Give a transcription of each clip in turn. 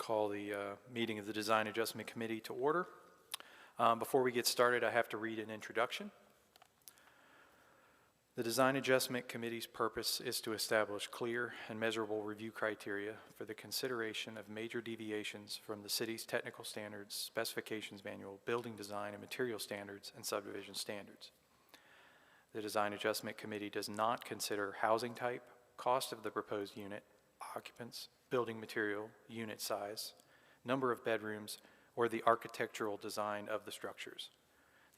call the meeting of the Design Adjustment Committee to order. Before we get started, I have to read an introduction. The Design Adjustment Committee's purpose is to establish clear and measurable review criteria for the consideration of major deviations from the city's technical standards, specifications manual, building design and material standards, and subdivision standards. The Design Adjustment Committee does not consider housing type, cost of the proposed unit, occupants, building material, unit size, number of bedrooms, or the architectural design of the structures.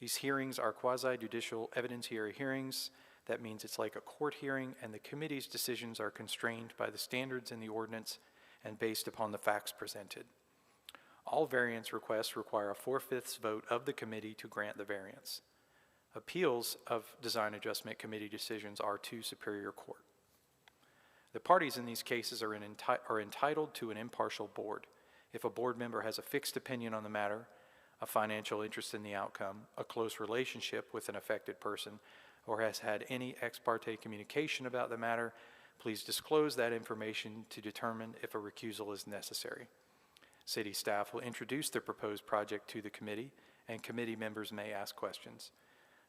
These hearings are quasi-judicial evidentiary hearings. That means it's like a court hearing, and the committee's decisions are constrained by the standards in the ordinance and based upon the facts presented. All variance requests require a 4/5 vote of the committee to grant the variance. Appeals of Design Adjustment Committee decisions are to Superior Court. The parties in these cases are entitled to an impartial board. If a board member has a fixed opinion on the matter, a financial interest in the outcome, a close relationship with an affected person, or has had any ex parte communication about the matter, please disclose that information to determine if a recusal is necessary. City staff will introduce the proposed project to the committee, and committee members may ask questions.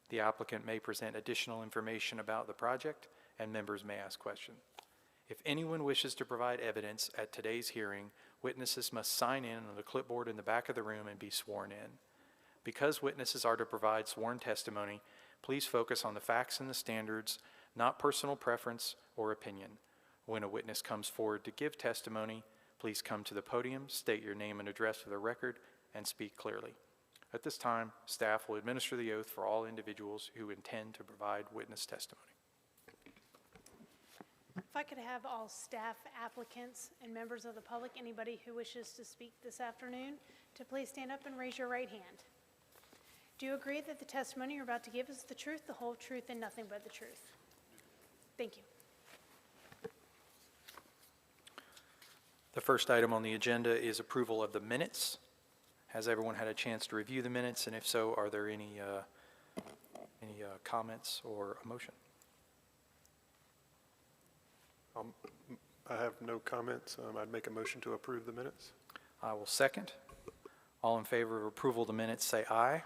The applicant may present additional information about the project, and members may ask questions. If anyone wishes to provide evidence at today's hearing, witnesses must sign in on the clipboard in the back of the room and be sworn in. Because witnesses are to provide sworn testimony, please focus on the facts and the standards, not personal preference or opinion. When a witness comes forward to give testimony, please come to the podium, state your name and address for the record, and speak clearly. At this time, staff will administer the oath for all individuals who intend to provide witness testimony. If I could have all staff, applicants, and members of the public, anybody who wishes to speak this afternoon, to please stand up and raise your right hand. Do you agree that the testimony you're about to give is the truth, the whole truth, and nothing but the truth? Thank you. The first item on the agenda is approval of the minutes. Has everyone had a chance to review the minutes? And if so, are there any comments or a motion? I have no comments. I'd make a motion to approve the minutes. I will second. All in favor of approval of the minutes say aye.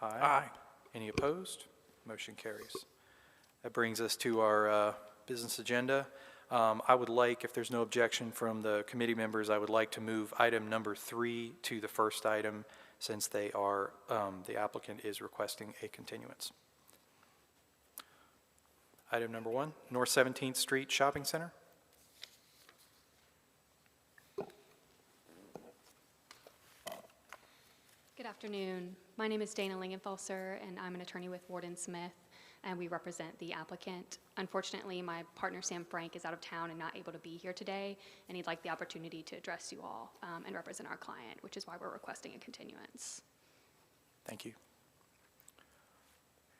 Aye. Aye. Any opposed? Motion carries. That brings us to our business agenda. I would like, if there's no objection from the committee members, I would like to move item number 3 to the first item, since they are, the applicant is requesting a continuance. Item number 1, North 17th Street Shopping Center. Good afternoon. My name is Dana Lingenfelser, and I'm an attorney with Warden Smith, and we represent the applicant. Unfortunately, my partner Sam Frank is out of town and not able to be here today, and he'd like the opportunity to address you all and represent our client, which is why we're requesting a continuance. Thank you.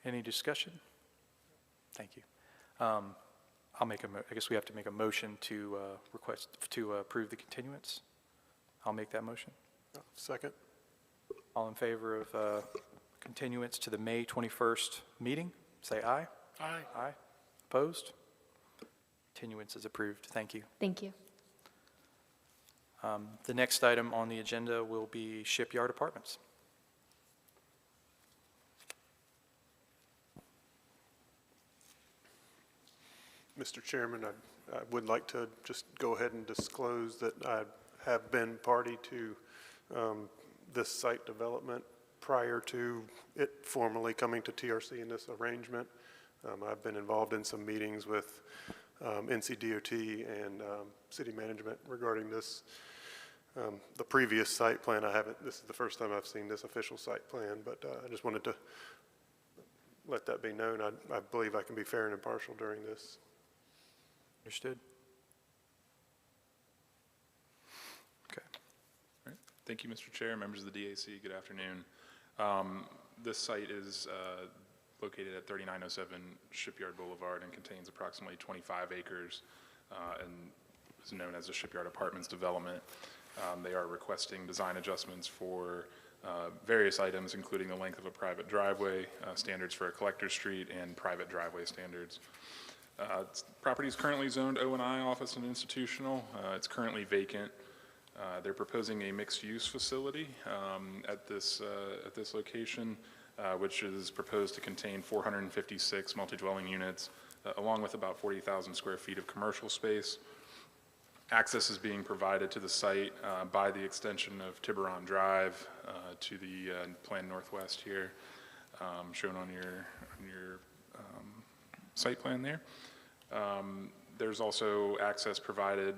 Any discussion? Thank you. I guess we have to make a motion to approve the continuance. I'll make that motion. Second. All in favor of continuance to the May 21st meeting, say aye. Aye. Aye. Opposed? Continuance is approved. Thank you. Thank you. The next item on the agenda will be Shipyard Apartments. Mr. Chairman, I would like to just go ahead and disclose that I have been party to this site development prior to it formally coming to TRC in this arrangement. I've been involved in some meetings with NCDOT and city management regarding this. The previous site plan, this is the first time I've seen this official site plan, but I just wanted to let that be known. I believe I can be fair and impartial during this. Understood. Okay. All right. Thank you, Mr. Chair, members of the DAC. Good afternoon. This site is located at 3907 Shipyard Boulevard and contains approximately 25 acres and is known as the Shipyard Apartments development. They are requesting design adjustments for various items, including the length of a private driveway, standards for a collector street, and private driveway standards. Property is currently zoned O&I, office and institutional. It's currently vacant. They're proposing a mixed-use facility at this location, which is proposed to contain 456 multi-dwelling units, along with about 40,000 square feet of commercial space. Access is being provided to the site by the extension of Tiburon Drive to the plan northwest here, shown on your site plan there. There's also access provided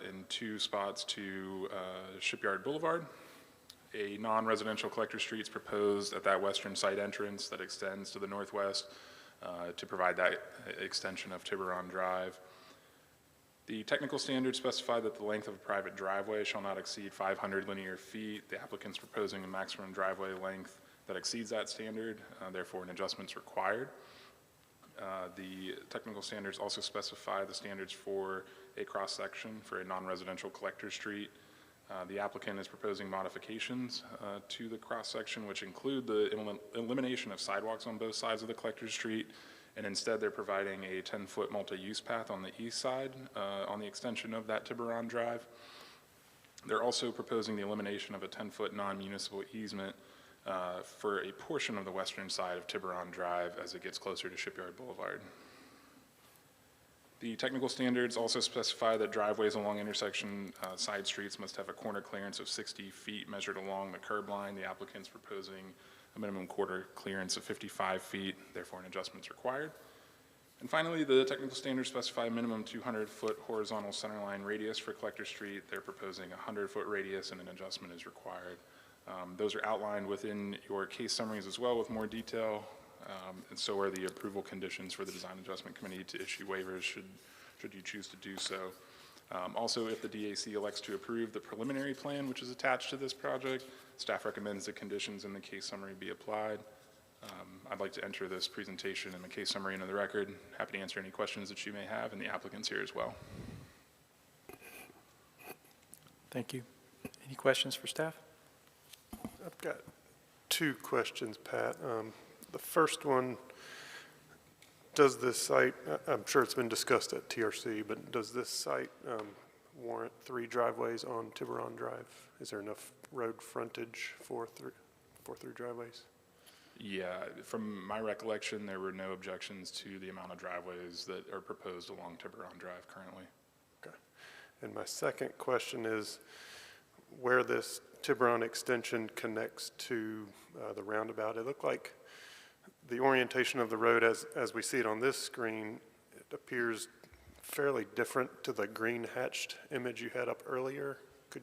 in 2 spots to Shipyard Boulevard. A non-residential collector street is proposed at that western site entrance that extends to the northwest to provide that extension of Tiburon Drive. The technical standards specify that the length of a private driveway shall not exceed 500 linear feet. The applicant's proposing a maximum driveway length that exceeds that standard, therefore an adjustment is required. The technical standards also specify the standards for a cross-section for a non-residential collector street. The applicant is proposing modifications to the cross-section, which include the elimination of sidewalks on both sides of the collector street, and instead they're providing a 10-foot multi-use path on the east side on the extension of that Tiburon Drive. They're also proposing the elimination of a 10-foot non-municipal easement for a portion of the western side of Tiburon Drive as it gets closer to Shipyard Boulevard. The technical standards also specify that driveways along intersection side streets must have a corner clearance of 60 feet measured along the curb line. The applicant's proposing a minimum quarter clearance of 55 feet, therefore an adjustment is required. And finally, the technical standards specify a minimum 200-foot horizontal centerline radius for Collector Street. They're proposing a 100-foot radius and an adjustment is required. Those are outlined within your case summaries as well with more detail, and so are the approval conditions for the Design Adjustment Committee to issue waivers should you choose to do so. Also, if the DAC elects to approve the preliminary plan, which is attached to this project, staff recommends the conditions in the case summary be applied. I'd like to enter this presentation and the case summary into the record. Happy to answer any questions that you may have, and the applicant's here as well. Thank you. Any questions for staff? I've got 2 questions, Pat. The first one, does this site, I'm sure it's been discussed at TRC, but does this site warrant 3 driveways on Tiburon Drive? Is there enough road frontage for 3 driveways? Yeah, from my recollection, there were no objections to the amount of driveways that are proposed along Tiburon Drive currently. Okay. And my second question is where this Tiburon extension connects to the roundabout. It looked like the orientation of the road as we see it on this screen, it appears fairly different to the green hatched image you had up earlier. Do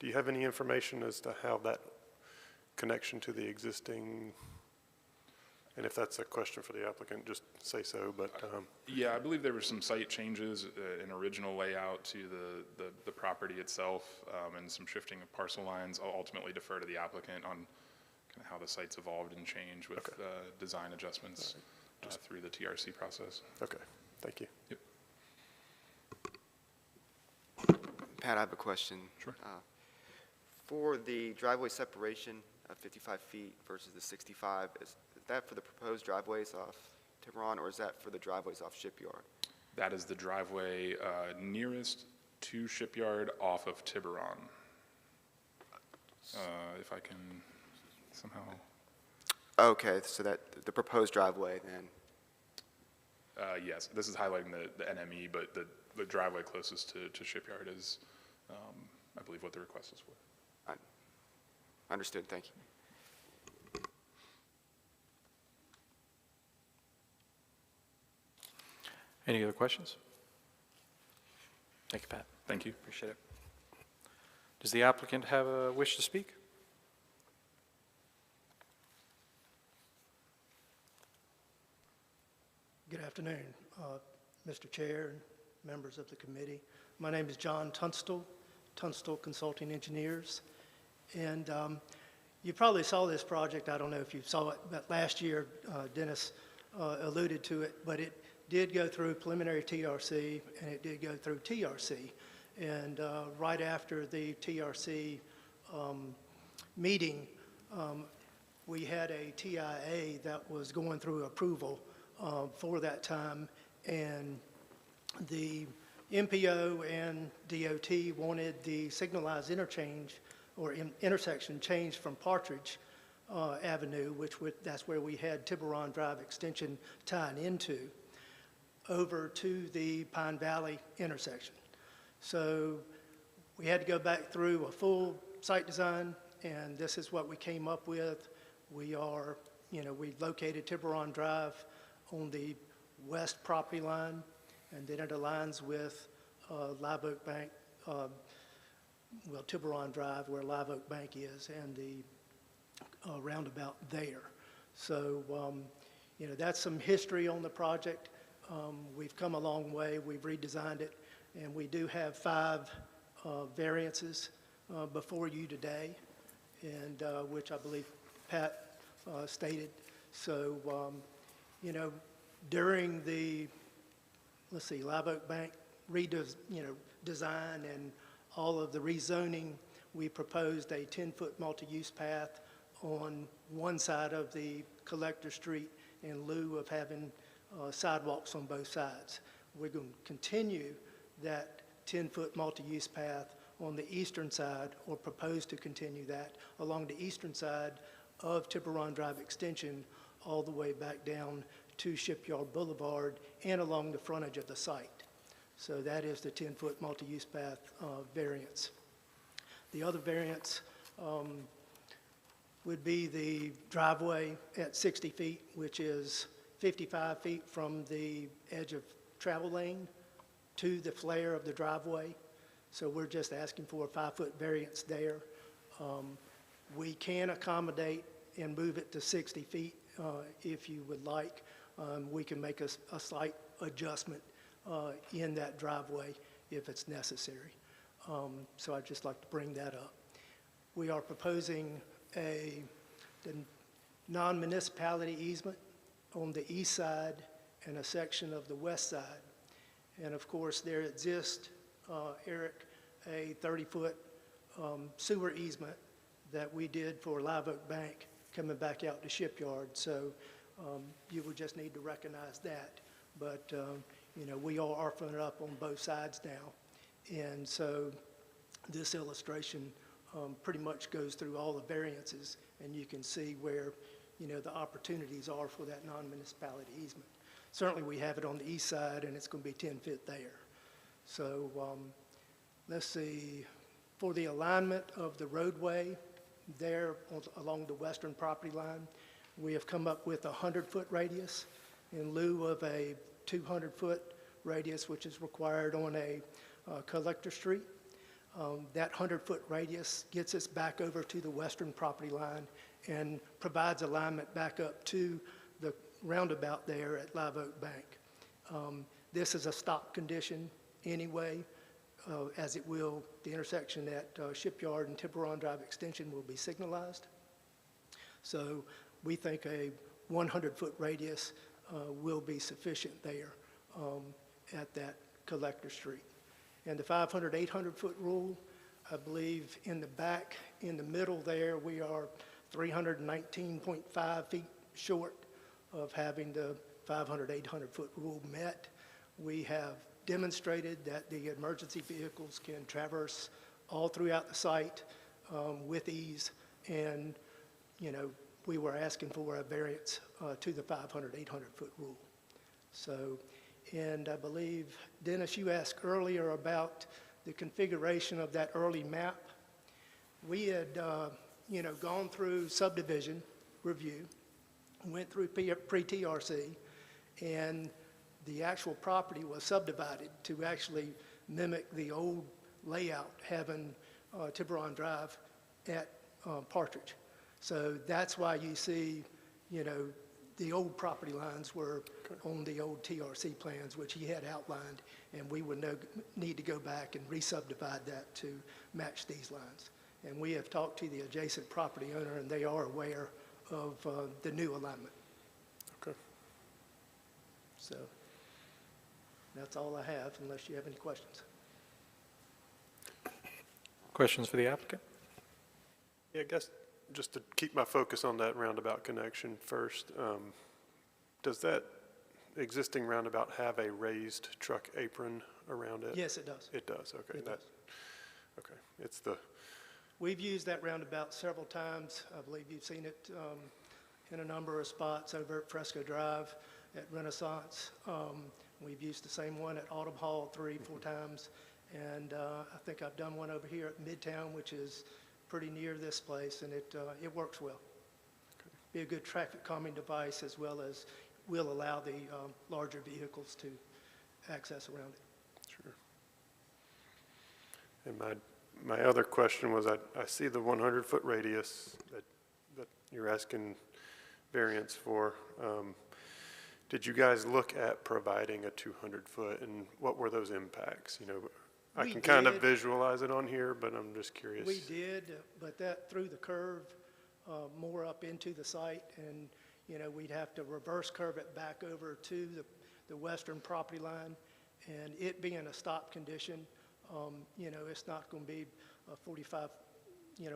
you have any information as to how that connection to the existing, and if that's a question for the applicant, just say so, but. Yeah, I believe there were some site changes in original layout to the property itself and some shifting of parcel lines. I'll ultimately defer to the applicant on kind of how the site's evolved and changed with design adjustments through the TRC process. Okay, thank you. Yep. Pat, I have a question. Sure. For the driveway separation of 55 feet versus the 65, is that for the proposed driveways off Tiburon, or is that for the driveways off Shipyard? That is the driveway nearest to Shipyard off of Tiburon. If I can somehow. Okay, so that the proposed driveway then. Yes, this is highlighting the NME, but the driveway closest to Shipyard is, I believe, what the request is for. Understood, thank you. Any other questions? Thank you, Pat. Thank you. Appreciate it. Does the applicant have a wish to speak? Good afternoon, Mr. Chair and members of the committee. My name is John Tunstall, Tunstall Consulting Engineers. And you probably saw this project, I don't know if you saw it, but last year Dennis alluded to it, but it did go through preliminary TRC and it did go through TRC. And right after the TRC meeting, we had a TIA that was going through approval for that time, and the MPO and DOT wanted the signalized interchange or intersection changed from Partridge Avenue, that's where we had Tiburon Drive extension tying into, over to the Pine Valley intersection. So we had to go back through a full site design, and this is what we came up with. We located Tiburon Drive on the west property line, and then it aligns with Live Oak Bank, Tiburon Drive, where Live Oak Bank is, and the roundabout there. So, that's some history on the project. We've come a long way. We've redesigned it, and we do have 5 variances before you today, and which I believe Pat stated. So, during the, Live Oak Bank design and all of the rezoning, we proposed a 10-foot multi-use path on one side of the collector street in lieu of having sidewalks on both sides. We're going to continue that 10-foot multi-use path on the eastern side, or propose to continue that along the eastern side of Tiburon Drive extension all the way back down to Shipyard Boulevard and along the frontage of the site. So that is the 10-foot multi-use path variance. The other variance would be the driveway at 60 feet, which is 55 feet from the edge of travel lane to the flare of the driveway. So we're just asking for a 5-foot variance there. We can accommodate and move it to 60 feet if you would like. We can make a slight adjustment in that driveway if it's necessary. So I'd just like to bring that up. We are proposing the non-municipality easement on the east side and a section of the west side. And of course, there exists, Eric, a 30-foot sewer easement that we did for Live Oak Bank coming back out to Shipyard. So you would just need to recognize that. But, we are offering it up on both sides now. And so this illustration pretty much goes through all the variances, and you can see where, the opportunities are for that non-municipality easement. Certainly we have it on the east side, and it's going to be 10 feet there. So let's see, for the alignment of the roadway there along the western property line, we have come up with a 100-foot radius in lieu of a 200-foot radius, which is required on a collector street. That 100-foot radius gets us back over to the western property line and provides alignment back up to the roundabout there at Live Oak Bank. This is a stop condition anyway, as it will, the intersection at Shipyard and Tiburon Drive extension will be signalized. So we think a 100-foot radius will be sufficient there at that collector street. And the 500, 800-foot rule, I believe in the back, in the middle there, we are 319.5 feet short of having the 500, 800-foot rule met. We have demonstrated that the emergency vehicles can traverse all throughout the site with ease, and we were asking for a variance to the 500, 800-foot rule. So, and I believe, Dennis, you asked earlier about the configuration of that early map. We had, gone through subdivision review, went through pre-TRC, and the actual property was subdivided to actually mimic the old layout, having Tiburon Drive at Partridge. So that's why you see, the old property lines were on the old TRC plans, which he had outlined, and we would need to go back and re-subdivide that to match these lines. And we have talked to the adjacent property owner, and they are aware of the new alignment. Okay. So that's all I have, unless you have any questions. Questions for the applicant? Yeah, I guess just to keep my focus on that roundabout connection first, does that existing roundabout have a raised truck apron around it? Yes, it does. It does, okay. It that- does. Okay, it's the, We've used that roundabout several times. I believe you've seen it in a number of spots over at Fresco Drive, at Renaissance. We've used the same one at Autumn Hall 3-4 times. And I think I've done one over here at Midtown, which is pretty near this place, and it works well. Be a good traffic calming device, as well as will allow the larger vehicles to access around it. sure. And my other question was, I see the 100-foot radius that you're asking variance for. Did you guys look at providing a 200-foot, and what were those impacts? You know, I We can kind of did. visualize it on here, but I'm just curious. We did, but that threw the curve more up into the site, and, you know, we'd have to reverse curve it back over to the western property line, and it being a stop condition, you know, it's not going to be a 45,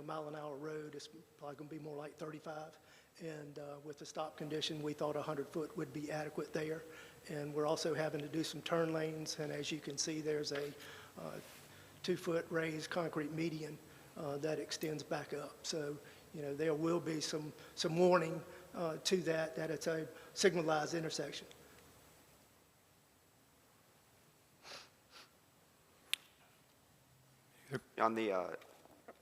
mile an hour road. It's probably going to be more like 35. And with the stop condition, we thought 100-foot would be adequate there. And we're also having to do some turn lanes, and as you can see, there's a 2-foot raised concrete median that extends back up. So, you know, there will be some warning to that it's a signalized intersection. On the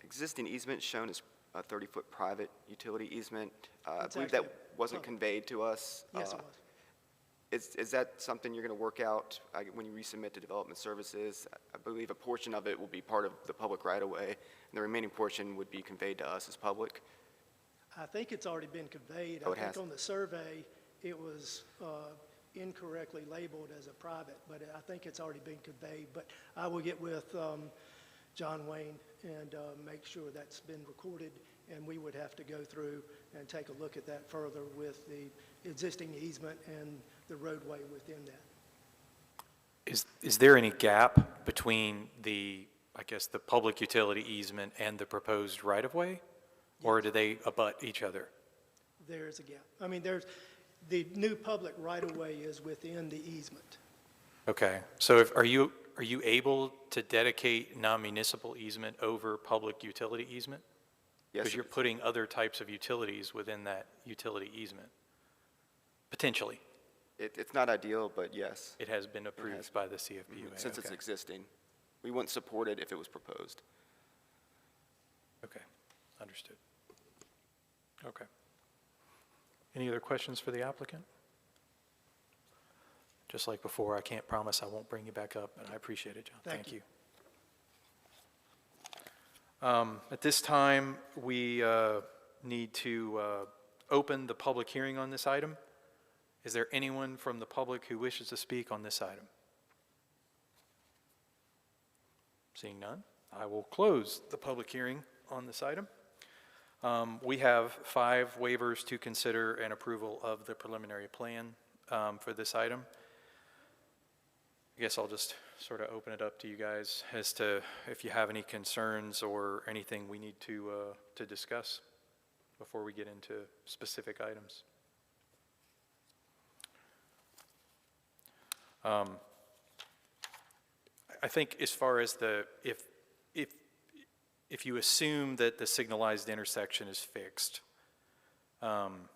existing easement shown as a 30-foot private utility easement, I It's believe that actually wasn't public. conveyed to us. Yes, it was. Is that something you're going to work out when you resubmit to development services? I believe a portion of it will be part of the public right-of-way, and the remaining portion would be conveyed to us as public. I think it's already been conveyed. Oh, I it think has? on the survey, it was incorrectly labeled as a private, but I think it's already been conveyed. But I will get with John Wayne and make sure that's been recorded, and we would have to go through and take a look at that further with the existing easement and the roadway within that. Is there any gap between the public utility easement and the proposed right-of-way? Or do they abut each other? There is a gap. I mean, the new public right-of-way is within the easement. Okay, so are you able to dedicate non-municipal easement over public utility easement? Yes, Because you're putting other types of utilities within that utility easement, potentially. it's not ideal, but yes, It has been approved by the CFPUA. since it's Okay. existing. We wouldn't support it if it was proposed. Okay, understood. Okay. Any other questions for the applicant? Just like before, I can't promise I won't bring you back up, but I appreciate it, John. Thank Thank you. At this time, we need to open the public hearing on this item. Is there anyone from the public who wishes to speak on this item? Seeing none, I will close the public hearing on this item. We have 5 waivers to consider and approval of the preliminary plan for this item. I guess I'll just sort of open it up to you guys as to if you have any concerns or anything we need to discuss before we get into specific items. I think as far as if you assume that the signalized intersection is fixed, and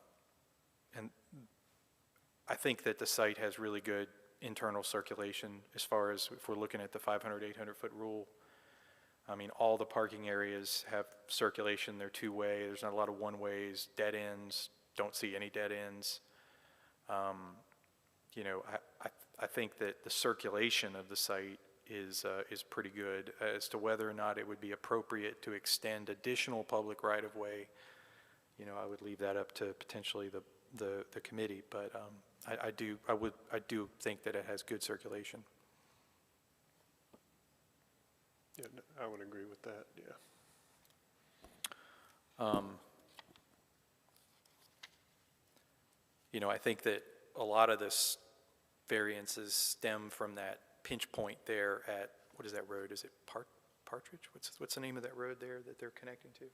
I think that the site has really good internal circulation as far as if we're looking at the 500, 800-foot rule. I mean, all the parking areas have circulation. They're two-way. There's not a lot of one-ways, dead ends. Don't see any dead ends. You know, I think that the circulation of the site is pretty good. As to whether or not it would be appropriate to extend additional public right-of-way, you know, I would leave that up to potentially the committee. But I do think that it has good circulation. Yeah, I would agree with that, yeah. You know, I think that a lot of this variances stem from that pinch point there at, what is that road? Is it Partridge? What's the name of that road there that they're connecting to?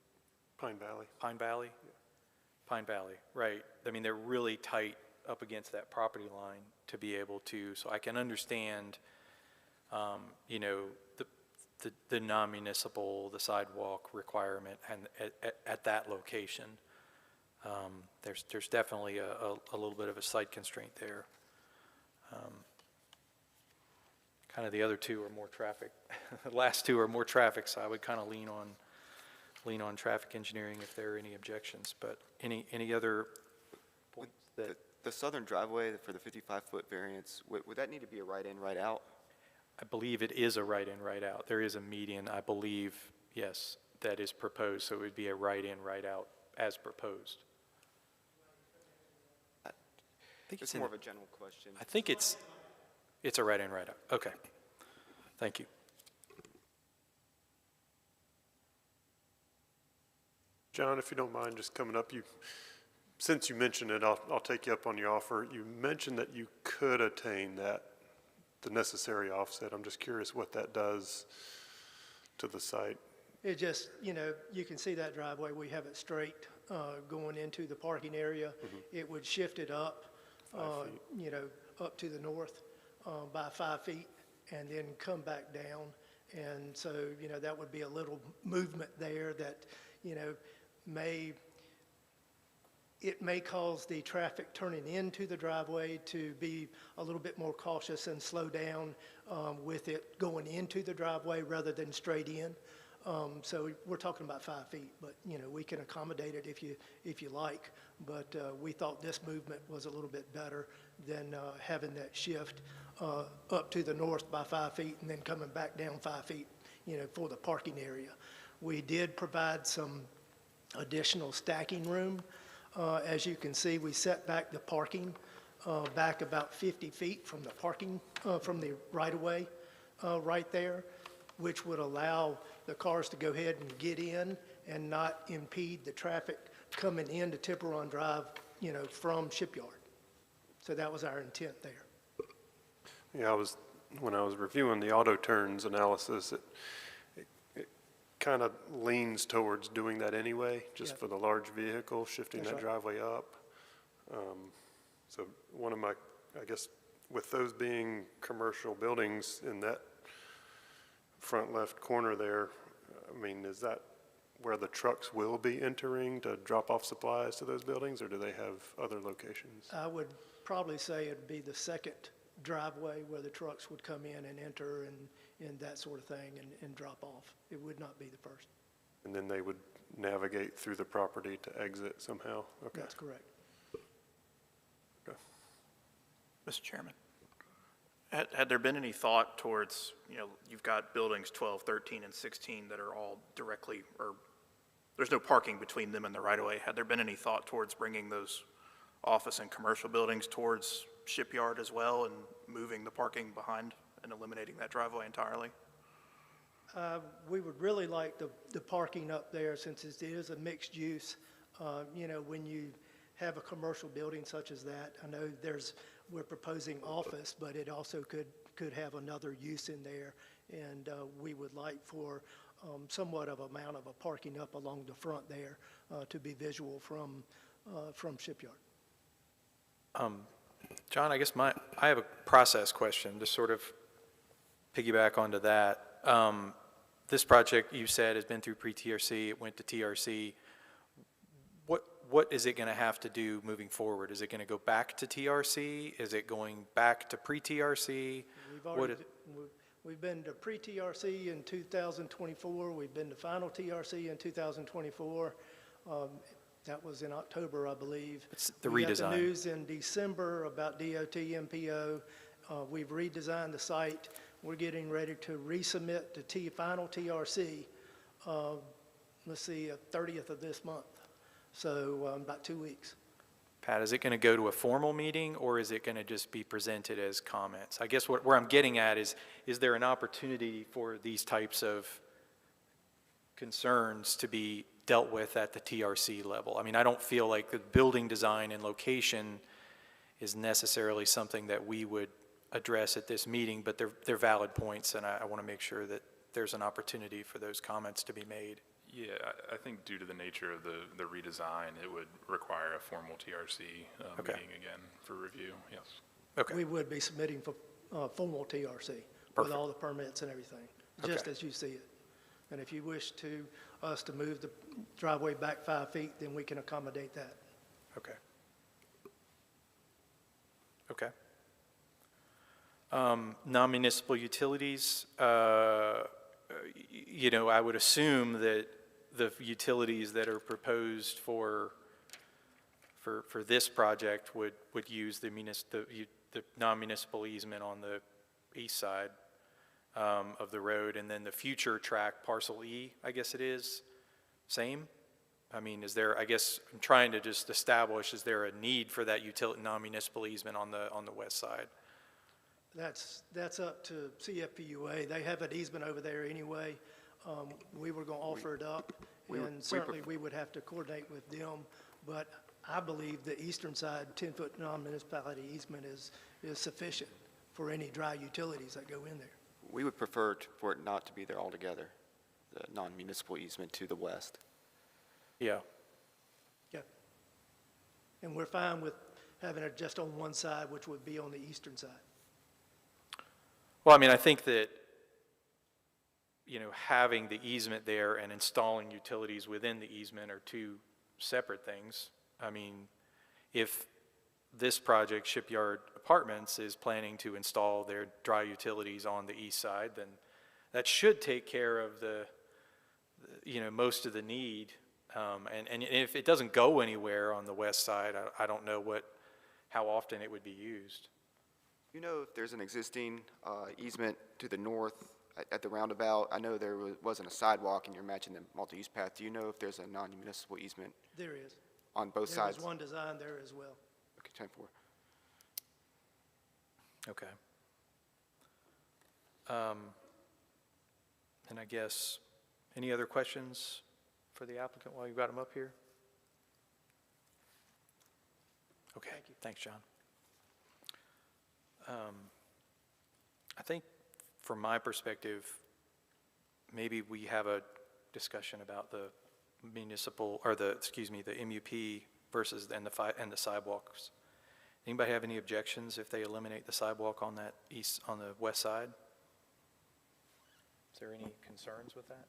Pine Valley. Pine Valley? Yeah. Pine Valley, right. I mean, they're really tight up against that property line. to be able to, so I can understand, you know, the non-municipal, the sidewalk requirement and at that location. There's definitely a little bit of a site constraint there. Kind of the other two are more traffic. The last two are more traffic, so I would kind of lean on traffic engineering if there are any objections. But any other points that? The southern driveway for the 55-foot variance, would that need to be a right-in, right-out? I believe it is a right-in, right-out. There is a median, I believe, yes, that is proposed, so it would be a right-in, right-out as proposed. I think It's in more the- of a general question. I think it's a right-in, right-out. Okay. Thank you. John, if you don't mind just coming up, since you mentioned it, I'll take you up on your offer. You mentioned that you could attain the necessary offset. I'm just curious what that does to the site. It just, you know, you can see that driveway, we have it straight going into the parking area. It would shift it up, 5 feet. you know, up to the north by 5 feet and then come back down. And so, you know, that would be a little movement there that, you know, it may cause the traffic turning into the driveway to be a little bit more cautious and slow down with it going into the driveway rather than straight in. So we're talking about 5 feet, but, you know, we can accommodate it if you like. But we thought this movement was a little bit better than having that shift up to the north by 5 feet and then coming back down 5 feet, you know, for the parking area. We did provide some additional stacking room. As you can see, we set back the parking back about 50 feet from the parking, from the right-of-way right there, which would allow the cars to go ahead and get in and not impede the traffic coming into Tiburon Drive, you know, from Shipyard. So that was our intent there. Yeah, when I was reviewing the auto turns analysis, it kind of leans towards doing that anyway, just Yeah. for the large vehicle, shifting That's that right. driveway up. So one of my, I guess, with those being commercial buildings in that front left corner there, I mean, is that where the trucks will be entering to drop off supplies to those buildings, or do they have other locations? I would probably say it'd be the second driveway where the trucks would come in and enter and that sort of thing and drop off. It would not be the first. And then they would navigate through the property to exit somehow? Okay. That's correct. Okay. Mr. Chairman, had there been any thought towards, you know, you've got buildings 12, 13, and 16 that are all directly, or there's no parking between them and the right-of-way. Had there been any thought towards bringing those office and commercial buildings towards Shipyard as well and moving the parking behind and eliminating that driveway entirely? We would really like the parking up there since it is a mixed use. You know, when you have a commercial building such as that, I know we're proposing office, but it also could have another use in there. And we would like for somewhat of amount of a parking up along the front there to be visual from Shipyard. John, I guess I have a process question to sort of piggyback onto that. This project, you said, has been through pre-TRC, it went to TRC. What is it going to have to do moving forward? Is it going to go back to TRC? Is it going back to pre-TRC? We've been to pre-TRC in 2024. We've been to final TRC in 2024. That was in October, I believe. It's the We got redesign. the news in December about DOT, MPO. We've redesigned the site. We're getting ready to resubmit to final TRC, let's see, 30th of this month. So about 2 weeks. Pat, is it going to go to a formal meeting, or is it going to just be presented as comments? I guess where I'm getting at is there an opportunity for these types of concerns to be dealt with at the TRC level? I mean, I don't feel like the building design and location is necessarily something that we would address at this meeting, but they're valid points, and I want to make sure that there's an opportunity for those comments to be made. Yeah, I think due to the nature of the redesign, it would require a formal TRC Okay. meeting again for review, yes. Okay. We would be submitting for formal TRC with Perfect. all the permits and everything, just Okay. as you see it. And if you wish us to move the driveway back 5 feet, then we can accommodate that. Okay. Okay. Non-municipal utilities, you know, I would assume that the utilities that are proposed for this project would use the non-municipal easement on the east side of the road, and then the future track, parcel E, I guess it is, same? I mean, is there, I guess, I'm trying to just establish, is there a need for that non-municipal easement on the west side? That's up to CFPUA. They have an easement over there anyway. We were going to offer it up, and certainly we would have to coordinate with them. But I believe the eastern side 10-foot non-municipality easement is sufficient for any dry utilities that go in there. We would prefer for it not to be there altogether, the non-municipal easement to the west. Yeah. Yeah. And we're fine with having it just on one side, which would be on the eastern side. Well, I mean, I think that, you know, having the easement there and installing utilities within the easement are two separate things. I mean, if this project, Shipyard Apartments, is planning to install their dry utilities on the east side, then that should take care of you know, most of the need. And if it doesn't go anywhere on the west side, I don't know how often it would be used. You know if there's an existing easement to the north at the roundabout? I know there wasn't a sidewalk and you're matching the multi-use path. Do you know if there's a non-municipal easement There is. on both sides? There is one design there as well. Okay, 10-4. Okay. And I guess, any other questions for the applicant while you've got them up here? Okay, thanks, John. I think from my perspective, maybe we have a discussion about the municipal, or the MUP versus, and the sidewalks. Anybody have any objections if they eliminate the sidewalk on the west side? Is there any concerns with that?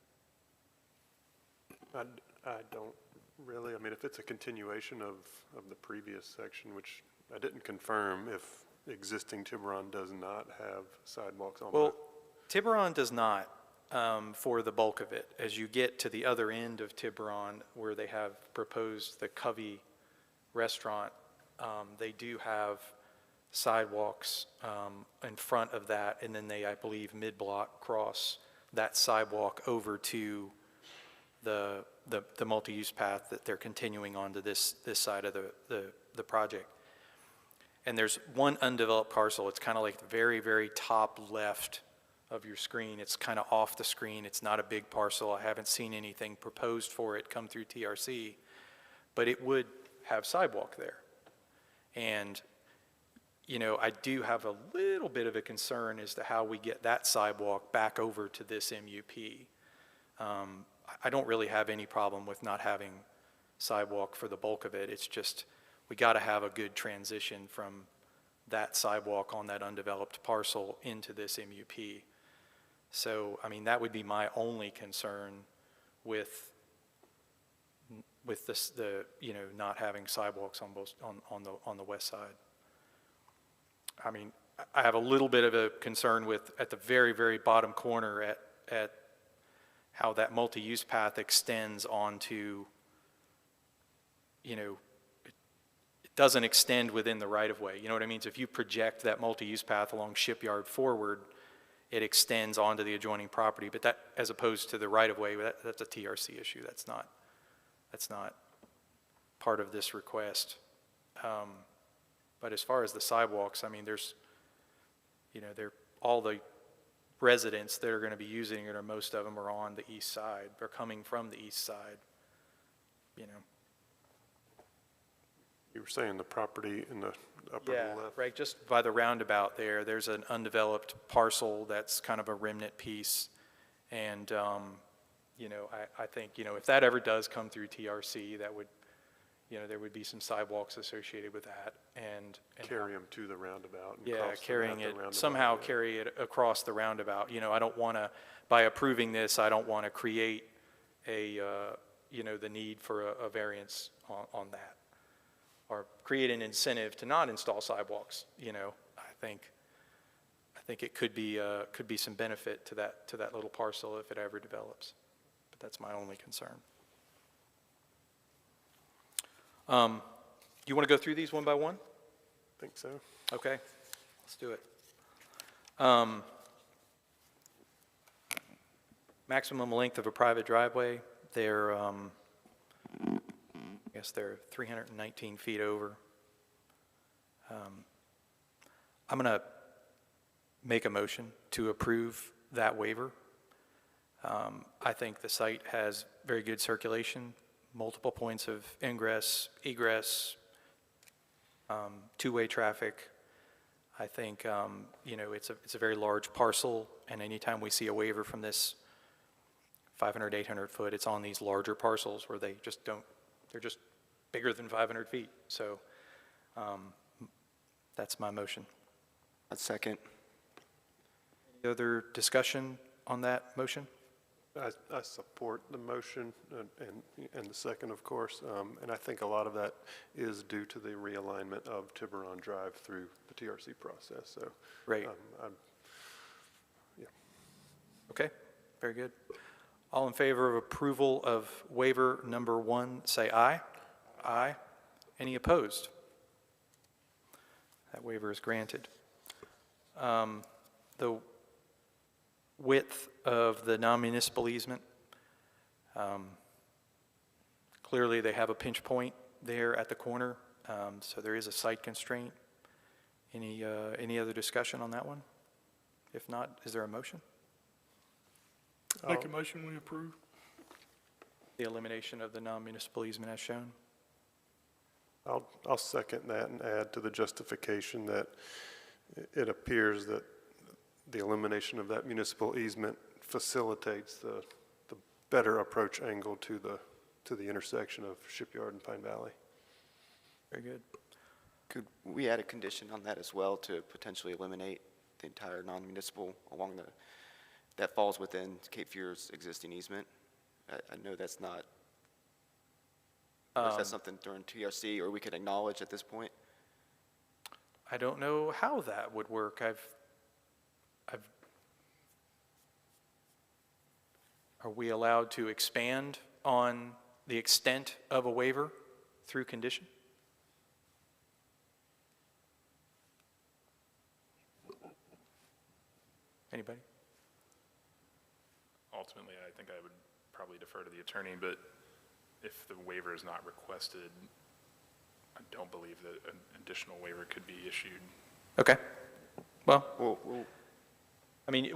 I don't really. I mean, if it's a continuation of the previous section, which I didn't confirm, if existing Tiburon does not have sidewalks on Well, Tiburon does not for the bulk of it. As you get to the other end of Tiburon, where they have proposed the Covey restaurant, they do have sidewalks in front of that, and then they, I believe, mid-block cross that sidewalk over to the multi-use path that they're continuing onto this side of the project. And there's one undeveloped parcel. It's kind of like the very, very top left of your screen. It's kind of off the screen. It's not a big parcel. I haven't seen anything proposed for it come through TRC, but it would have sidewalk there. And, you know, I do have a little bit of a concern as to how we get that sidewalk back over to this MUP. I don't really have any problem with not having sidewalk for the bulk of it. It's just, we got to have a good transition from that sidewalk on that undeveloped parcel into this MUP. So, I mean, that would be my only concern with this, you know, not having sidewalks on both, on the west side. I mean, I have a little bit of a concern with, at the very, very bottom corner, at how that multi-use path extends onto, you know, it doesn't extend within the right-of-way. You know what I mean? So if you project that multi-use path along Shipyard forward, it extends onto the adjoining property. But that, as opposed to the right-of-way, that's a TRC issue. That's not part of this request. But as far as the sidewalks, I mean, there's, you know, all the residents that are going to be using it, or most of them, are on the east side. They're coming from the east side, you know. You were saying the property in the upper left? Right, just by the roundabout there's an undeveloped parcel that's kind of a remnant piece. And, you know, I think, you know, if that ever does come through TRC, that would, there would be some sidewalks associated with that, and Carry them to the roundabout and yeah, cross them carrying at the it, roundabout, somehow yeah. carry it across the roundabout. I don't want to, by approving this, I don't want to create a, the need for a variance on that, or create an incentive to not install sidewalks. I think it could be some benefit to that little parcel if it ever develops, but that's my only concern. You want to go through these one by one? Think so. Okay, let's do it. Maximum length of a private driveway, they're, I guess they're 319 feet over. I'm going to make a motion to approve that waiver. I think the site has very good circulation, multiple points of ingress, egress, two-way traffic. I think, it's a very large parcel, and anytime we see a waiver from this 500, 800 foot, it's on these larger parcels where they're just bigger than 500 feet. So that's my motion. A second. Any other discussion on that motion? I support the motion and the second, of course, and I think a lot of that is due to the realignment of Tiburon Drive through the TRC process, so. Great. Yeah. Okay, very good. All in favor of approval of waiver number 1, say aye. Aye. Any opposed? That waiver is granted. The width of the non-municipal easement, clearly they have a pinch point there at the corner, so there is a site constraint. Any other discussion on that one? If not, is there a motion? Make a motion, we approve. The elimination of the non-municipal easement as shown? I'll second that and add to the justification that it appears that the elimination of that municipal easement facilitates the better approach angle to the intersection of Shipyard and Pine Valley. Very good. Could we add a condition on that as well to potentially eliminate the entire non-municipal along that falls within Cape Fear's existing easement? I know that's not, or is that something during TRC, or we could acknowledge at this point? I don't know how that would work. Are we allowed to expand on the extent of a waiver through condition? Anybody? Ultimately, I think I would probably defer to the attorney, but if the waiver is not requested, I don't believe that an additional waiver could be issued. Okay. Well, Well, I mean,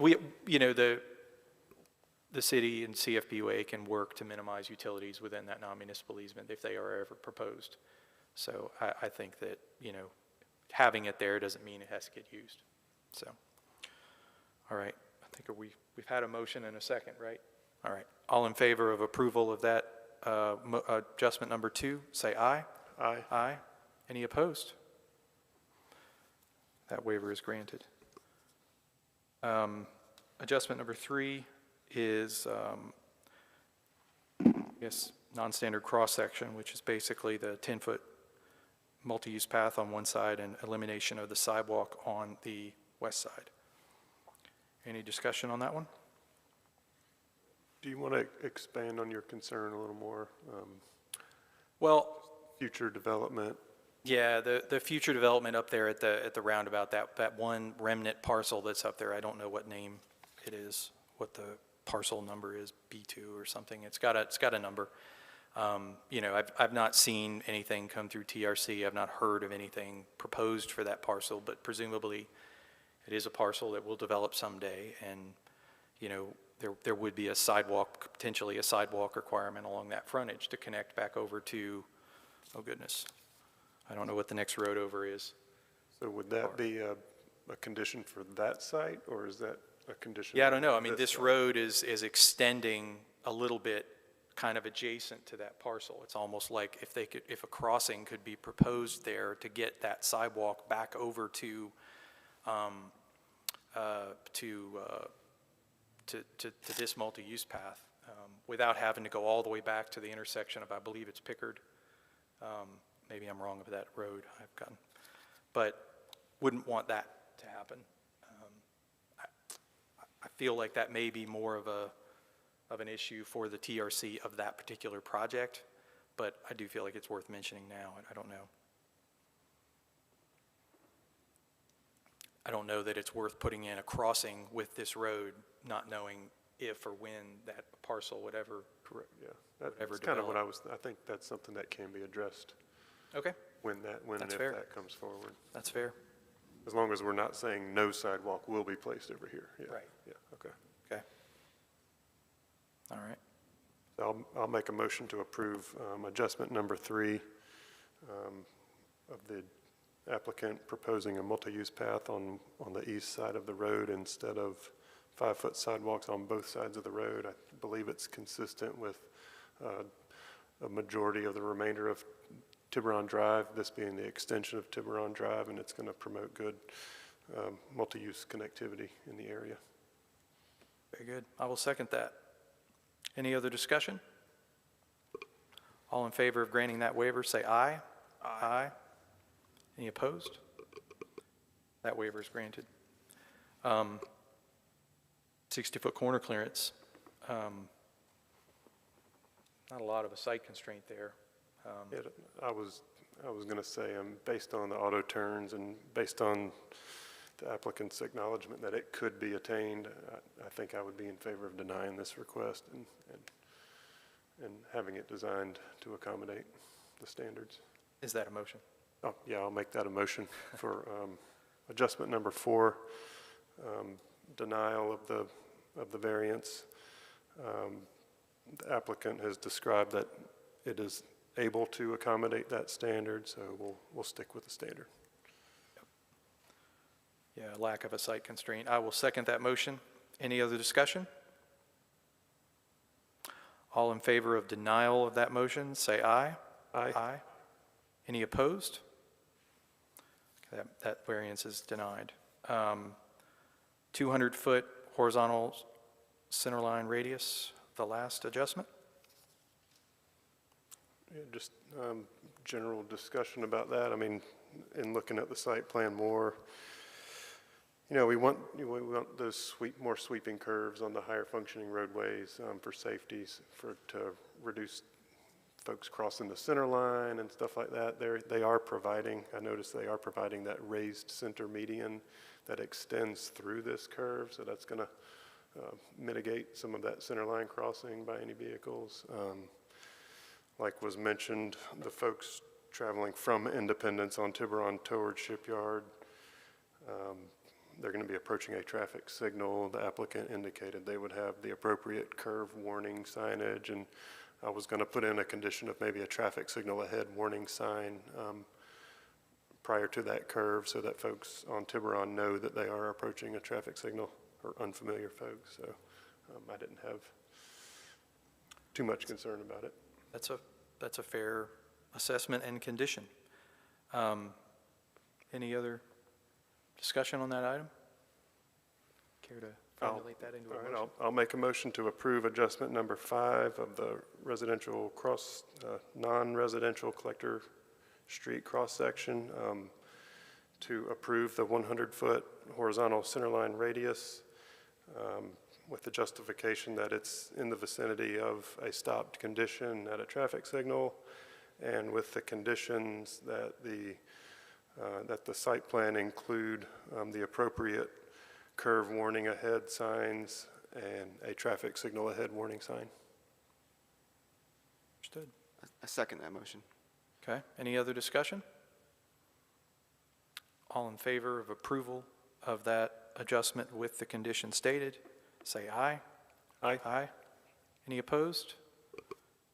the city and CFBUA can work to minimize utilities within that non-municipal easement if they are ever proposed. So I think that, having it there doesn't mean it has to get used. So, all right. I think we've had a motion and a second, right? All right. All in favor of approval of that adjustment number 2, say aye. Aye. Aye. Any opposed? That waiver is granted. Adjustment number 3 is, I guess, non-standard cross-section, which is basically the 10-foot multi-use path on one side and elimination of the sidewalk on the west side. Any discussion on that one? Do you want to expand on your concern a little more? Well, Future development? yeah, the future development up there at the roundabout, that one remnant parcel that's up there, I don't know what name it is, what the parcel number is, B2 or something. It's got a number. I've not seen anything come through TRC. I've not heard of anything proposed for that parcel, but presumably it is a parcel that will develop someday, and there would be a sidewalk, potentially a sidewalk requirement along that frontage to connect back over to, oh goodness, I don't know what the next road over is. So would that be a condition for that site, or is that a condition? Yeah, I don't know. I for mean, this site? road is extending a little bit kind of adjacent to that parcel. It's almost like if a crossing could be proposed there to get that sidewalk back over to this multi-use path, without having to go all the way back to the intersection of, I believe it's Pickard. Maybe I'm wrong of that road I've gotten, but wouldn't want that to happen. I feel like that may be more of an issue for the TRC of that particular project, but I do feel like it's worth mentioning now. I don't know. I don't know that it's worth putting in a crossing with this road, not knowing if or when that parcel would ever. Correct, yeah. Whatever That's kind of what develop. I think that's something that can be addressed Okay, when and That's if fair. that comes forward. that's fair. As long as we're not saying no sidewalk will be placed over here. Yeah, Right. Yeah, okay. Okay. All right. I'll make a motion to approve adjustment number 3 of the applicant proposing a multi-use path on the east side of the road instead of 5-foot sidewalks on both sides of the road. I believe it's consistent with a majority of the remainder of Tiburon Drive, this being the extension of Tiburon Drive, and it's going to promote good multi-use connectivity in the area. Very good. I will second that. Any other discussion? All in favor of granting that waiver, say aye. Aye. Any opposed? That waiver is granted. 60-foot corner clearance. Not a lot of a site constraint there. I was going to say, based on the auto turns and based on the applicant's acknowledgement that it could be attained, I think I would be in favor of denying this request and having it designed to accommodate the standards. Is that a motion? Oh, yeah, I'll make that a motion for adjustment number 4, denial of the variance. The applicant has described that it is able to accommodate that standard, so we'll stick with the standard. Yeah, lack of a site constraint. I will second that motion. Any other discussion? All in favor of denial of that motion, say aye. Aye. Aye. Any opposed? That variance is denied. 200-foot horizontal centerline radius, the last adjustment? Yeah, just general discussion about that. I mean, in looking at the site plan more, we want those more sweeping curves on the higher functioning roadways for safeties, to reduce folks crossing the center line and stuff like that. They are providing, I noticed they are providing that raised center median that extends through this curve, so that's going to mitigate some of that center line crossing by any vehicles. Like was mentioned, the folks traveling from Independence on Tiburon towards Shipyard, they're going to be approaching a traffic signal. The applicant indicated they would have the appropriate curve warning signage, and I was going to put in a condition of maybe a traffic signal ahead warning sign prior to that curve so that folks on Tiburon know that they are approaching a traffic signal, or unfamiliar folks. So I didn't have too much concern about it. That's a fair assessment and condition. Any other discussion on that item? Care to formulate that into a motion? All right, I'll make a motion to approve adjustment number 5 of the residential non-residential collector street cross-section to approve the 100-foot horizontal centerline radius with the justification that it's in the vicinity of a stopped condition at a traffic signal, and with the conditions that the site plan include the appropriate curve warning ahead signs and a traffic signal ahead warning sign. Understood. I second that motion. Okay, any other discussion? All in favor of approval of that adjustment with the condition stated, say aye. Aye. Aye. Any opposed?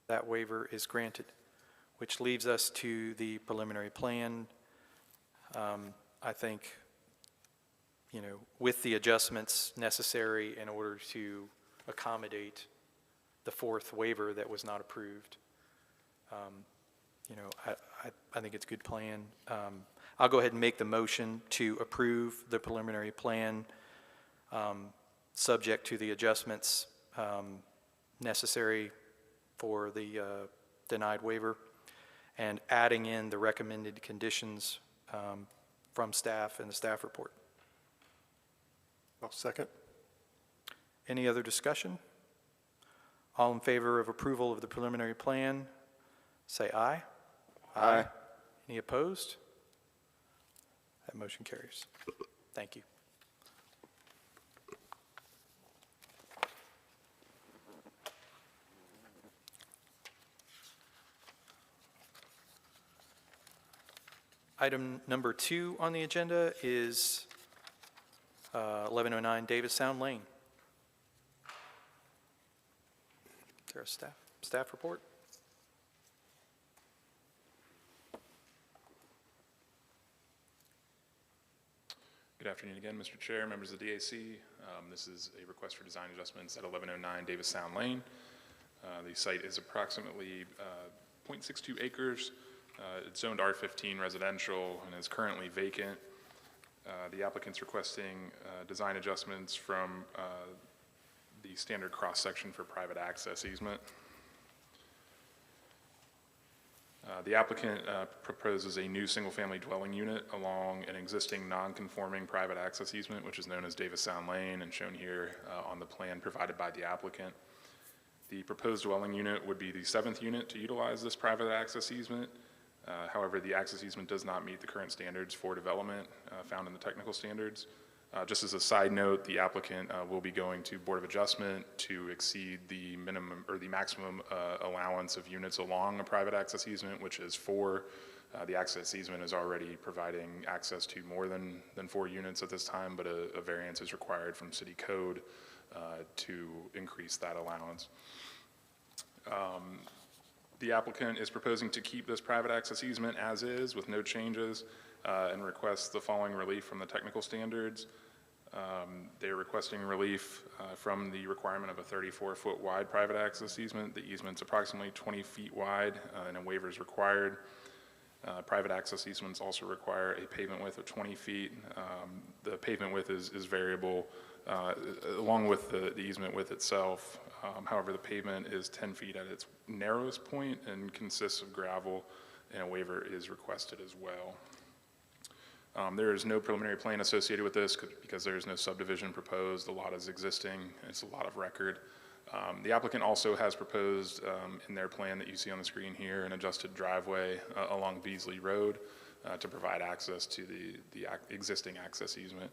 That waiver is granted, which leaves us to the preliminary plan. I think, with the adjustments necessary in order to accommodate the fourth waiver that was not approved. You know, I think it's a good plan. I'll go ahead and make the motion to approve the preliminary plan, subject to the adjustments necessary for the denied waiver, and adding in the recommended conditions from staff in the staff report. I'll second. Any other discussion? All in favor of approval of the preliminary plan, say aye. Aye. Any opposed? That motion carries. Thank you. Item number 2 on the agenda is 1109 Davis Sound Lane. Is there a staff report? Good afternoon again, Mr. Chair, members of the DAC. This is a request for design adjustments at 1109 Davis Sound Lane. The site is approximately 0.62 acres. It's zoned R15 residential and is currently vacant. The applicant's requesting design adjustments from the standard cross-section for private access easement. The applicant proposes a new single-family dwelling unit along an existing non-conforming private access easement, which is known as Davis Sound Lane and shown here on the plan provided by the applicant. The proposed dwelling unit would be the 7th unit to utilize this private access easement. However, the access easement does not meet the current standards for development found in the technical standards. Just as a side note, the applicant will be going to Board of Adjustment to exceed the minimum or the maximum allowance of units along a private access easement, which is 4. The access easement is already providing access to more than 4 units at this time, but a variance is required from city code to increase that allowance. The applicant is proposing to keep this private access easement as is with no changes and requests the following relief from the technical standards. They're requesting relief from the requirement of a 34-foot wide private access easement. The easement's approximately 20 feet wide and a waiver is required. Private access easements also require a pavement width of 20 feet. The pavement width is variable along with the easement width itself. However, the pavement is 10 feet at its narrowest point and consists of gravel, and a waiver is requested as well. There is no preliminary plan associated with this because there is no subdivision proposed. The lot is existing. It's a lot of record. The applicant also has proposed in their plan that you see on the screen here an adjusted driveway along Beasley Road to provide access to the existing access easement.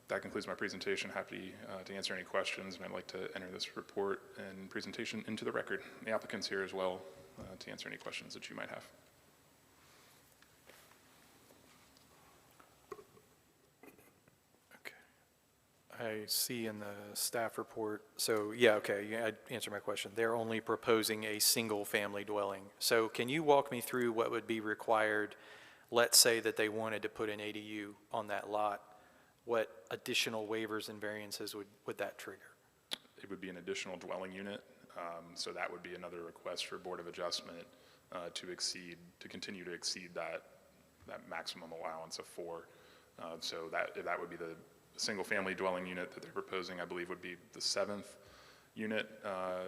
That concludes my presentation. Happy to answer any questions, and I'd like to enter this report and presentation into the record. The applicant's here as well to answer any questions that you might have. I see in the staff report, so yeah, okay, yeah, I answered my question. They're only proposing a single-family dwelling. So can you walk me through what would be required? Let's say that they wanted to put an ADU on that lot. What additional waivers and variances would that trigger? It would be an additional dwelling unit, so that would be another request for Board of Adjustment to continue to exceed that maximum allowance of 4. So that would be the single-family dwelling unit that they're proposing, I believe, would be the 7th unit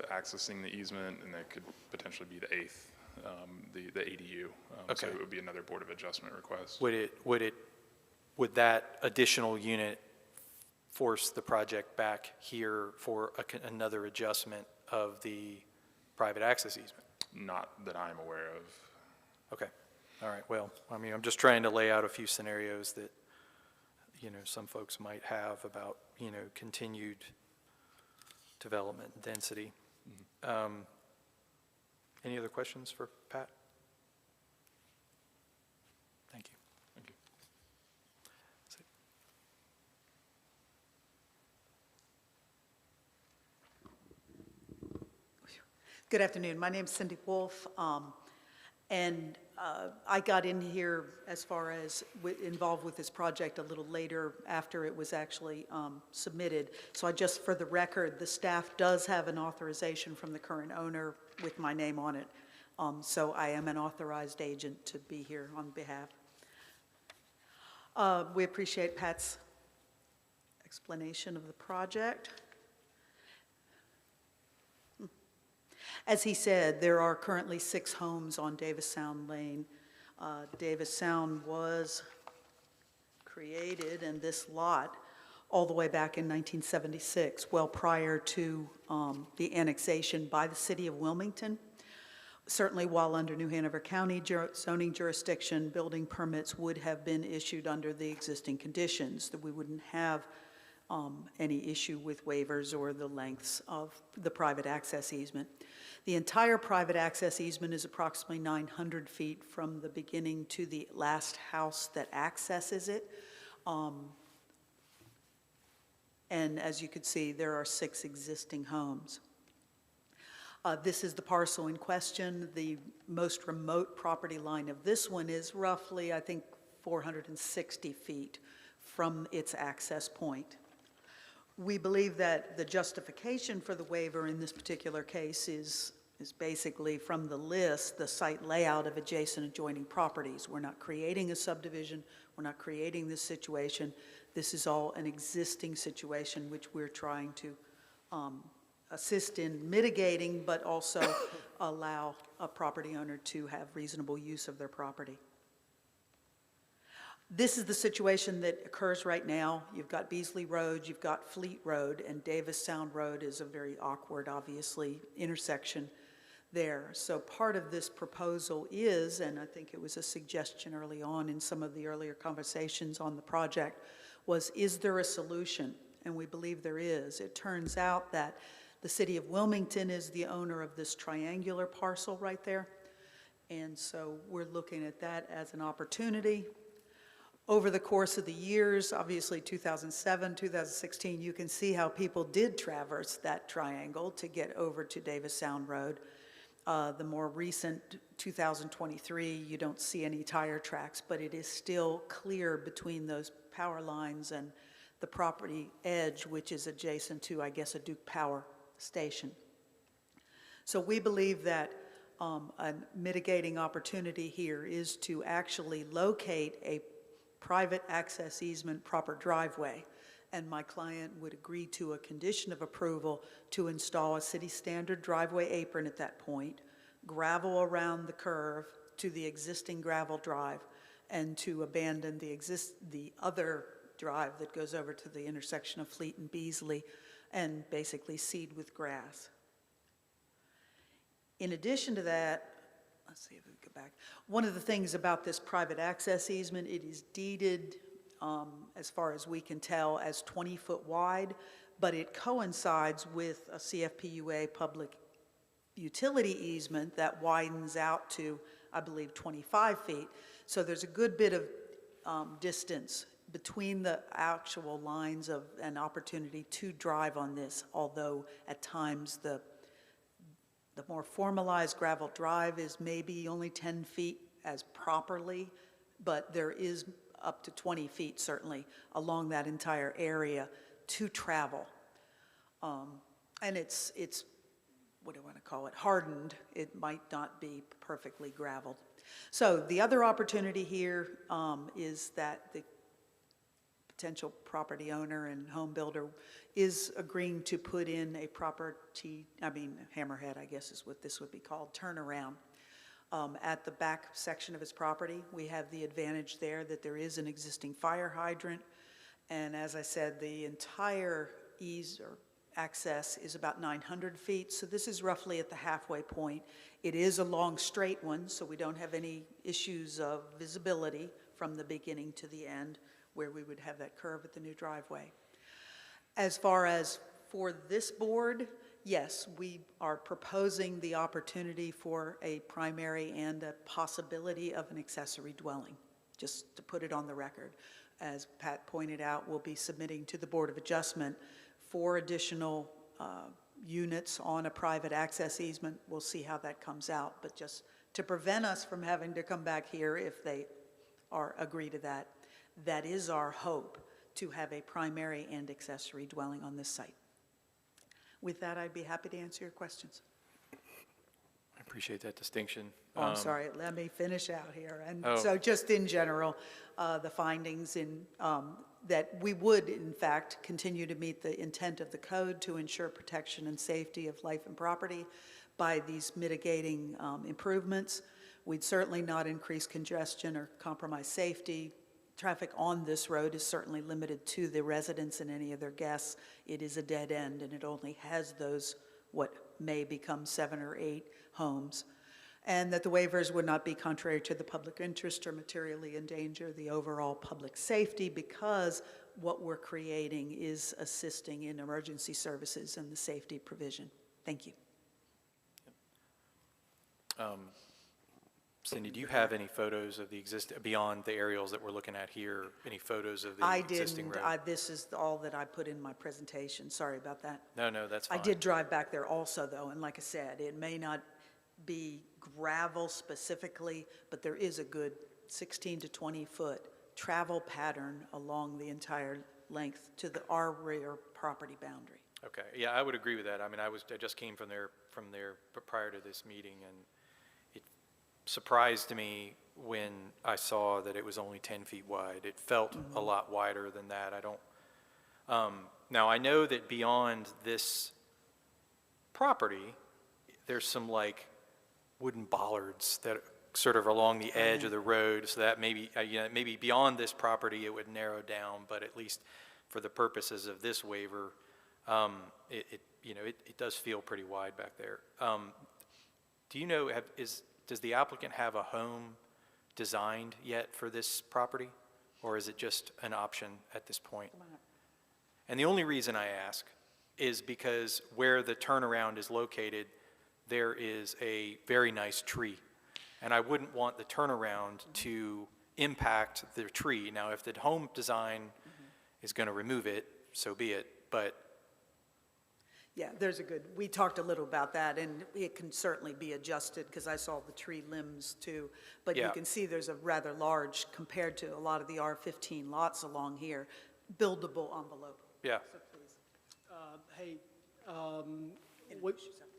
accessing the easement, and that could potentially be the 8th, the ADU. Okay. So it would be another Board of Adjustment request. Would that additional unit force the project back here for another adjustment of the private access easement? Not that I'm aware of. Okay, all right, well, I mean, I'm just trying to lay out a few scenarios that, you know, some folks might have about, you know, continued development and density. Any other questions for Pat? Thank you. Thank you. Good afternoon. My name is Cindy Wolf, and I got in here as far as involved with this project a little later after it was actually submitted. So I just, for the record, the staff does have an authorization from the current owner with my name on it. So I am an authorized agent to be here on behalf. We appreciate Pat's explanation of the project. As he said, there are currently 6 homes on Davis Sound Lane. Davis Sound was created in this lot all the way back in 1976, well prior to the annexation by the city of Wilmington. Certainly while under New Hanover County zoning jurisdiction, building permits would have been issued under the existing conditions, that we wouldn't have any issue with waivers or the lengths of the private access easement. The entire private access easement is approximately 900 feet from the beginning to the last house that accesses it. And as you could see, there are 6 existing homes. This is the parcel in question. The most remote property line of this one is roughly, I think, 460 feet from its access point. We believe that the justification for the waiver in this particular case is basically from the list, the site layout of adjacent adjoining properties. We're not creating a subdivision. We're not creating this situation. This is all an existing situation which we're trying to assist in mitigating, but also allow a property owner to have reasonable use of their property. This is the situation that occurs right now. You've got Beasley Road, you've got Fleet Road, and Davis Sound Road is a very awkward, obviously, intersection there. So part of this proposal is, and I think it was a suggestion early on in some of the earlier conversations on the project, was, is there a solution? And we believe there is. It turns out that the city of Wilmington is the owner of this triangular parcel right there. And so we're looking at that as an opportunity. Over the course of the years, obviously 2007, 2016, you can see how people did traverse that triangle to get over to Davis Sound Road. The more recent 2023, you don't see any tire tracks, but it is still clear between those power lines and the property edge, which is adjacent to, I guess, a Duke Power station. So we believe that a mitigating opportunity here is to actually locate a private access easement proper driveway, and my client would agree to a condition of approval to install a city standard driveway apron at that point, gravel around the curve to the existing gravel drive, and to abandon the other drive that goes over to the intersection of Fleet and Beasley and basically seed with grass. In addition to that, let's see if we can go back. One of the things about this private access easement, it is deeded, as far as we can tell, as 20 foot wide, but it coincides with a CFPUA public utility easement that widens out to, I believe, 25 feet. So there's a good bit of distance between the actual lines of an opportunity to drive on this, although at times the more formalized gravel drive is maybe only 10 feet as properly, but there is up to 20 feet certainly along that entire area to travel. And it's, what do I want to call it, hardened. It might not be perfectly graveled. So the other opportunity here is that the potential property owner and home builder is agreeing to put in a hammerhead, I guess is what this would be called, turnaround. At the back section of his property, we have the advantage there that there is an existing fire hydrant. And as I said, the entire access is about 900 feet. So this is roughly at the halfway point. It is a long straight one, so we don't have any issues of visibility from the beginning to the end, where we would have that curve at the new driveway. As far as for this board, yes, we are proposing the opportunity for a primary and a possibility of an accessory dwelling, just to put it on the record. As Pat pointed out, we'll be submitting to the Board of Adjustment 4 additional units on a private access easement. We'll see how that comes out, but just to prevent us from having to come back here if they agree to that. That is our hope, to have a primary and accessory dwelling on this site. With that, I'd be happy to answer your questions. I appreciate that distinction. Oh, I'm sorry, let me finish out here. And Oh. so just in general, the findings in, that we would, in fact, continue to meet the intent of the code to ensure protection and safety of life and property by these mitigating improvements. We'd certainly not increase congestion or compromise safety. Traffic on this road is certainly limited to the residents and any of their guests. It is a dead end, and it only has those, what may become 7 or 8 homes. And that the waivers would not be contrary to the public interest or materially endanger the overall public safety, because what we're creating is assisting in emergency services and the safety provision. Thank you. Cindy, do you have any photos of the beyond the aerials that we're looking at here, any photos of the I existing didn't, road? this is all that I put in my presentation. Sorry about that. No, that's I fine. did drive back there also, though, and like I said, it may not be gravel specifically, but there is a good 16 to 20-foot travel pattern along the entire length to our rear property boundary. Okay, yeah, I would agree with that. I mean, I just came from there prior to this meeting, and it surprised me when I saw that it was only 10 feet wide. It felt a lot wider than that. Now, I know that beyond this property, there's some like wooden bollards that sort of along the edge of the road, so that maybe beyond this property it would narrow down, but at least for the purposes of this waiver, it does feel pretty wide back there. Do you know, does the applicant have a home designed yet for this property, or is it just an option at this point? And the only reason I ask is because where the turnaround is located, there is a very nice tree, and I wouldn't want the turnaround to impact the tree. Now, if the home design is going to remove it, so be it, but Yeah, we talked a little about that, and it can certainly be adjusted, because I saw the tree limbs too. But you Yeah. can see there's a rather large, compared to a lot of the R15 lots along here, buildable envelope. yeah. So please. Hey, introduce yourself.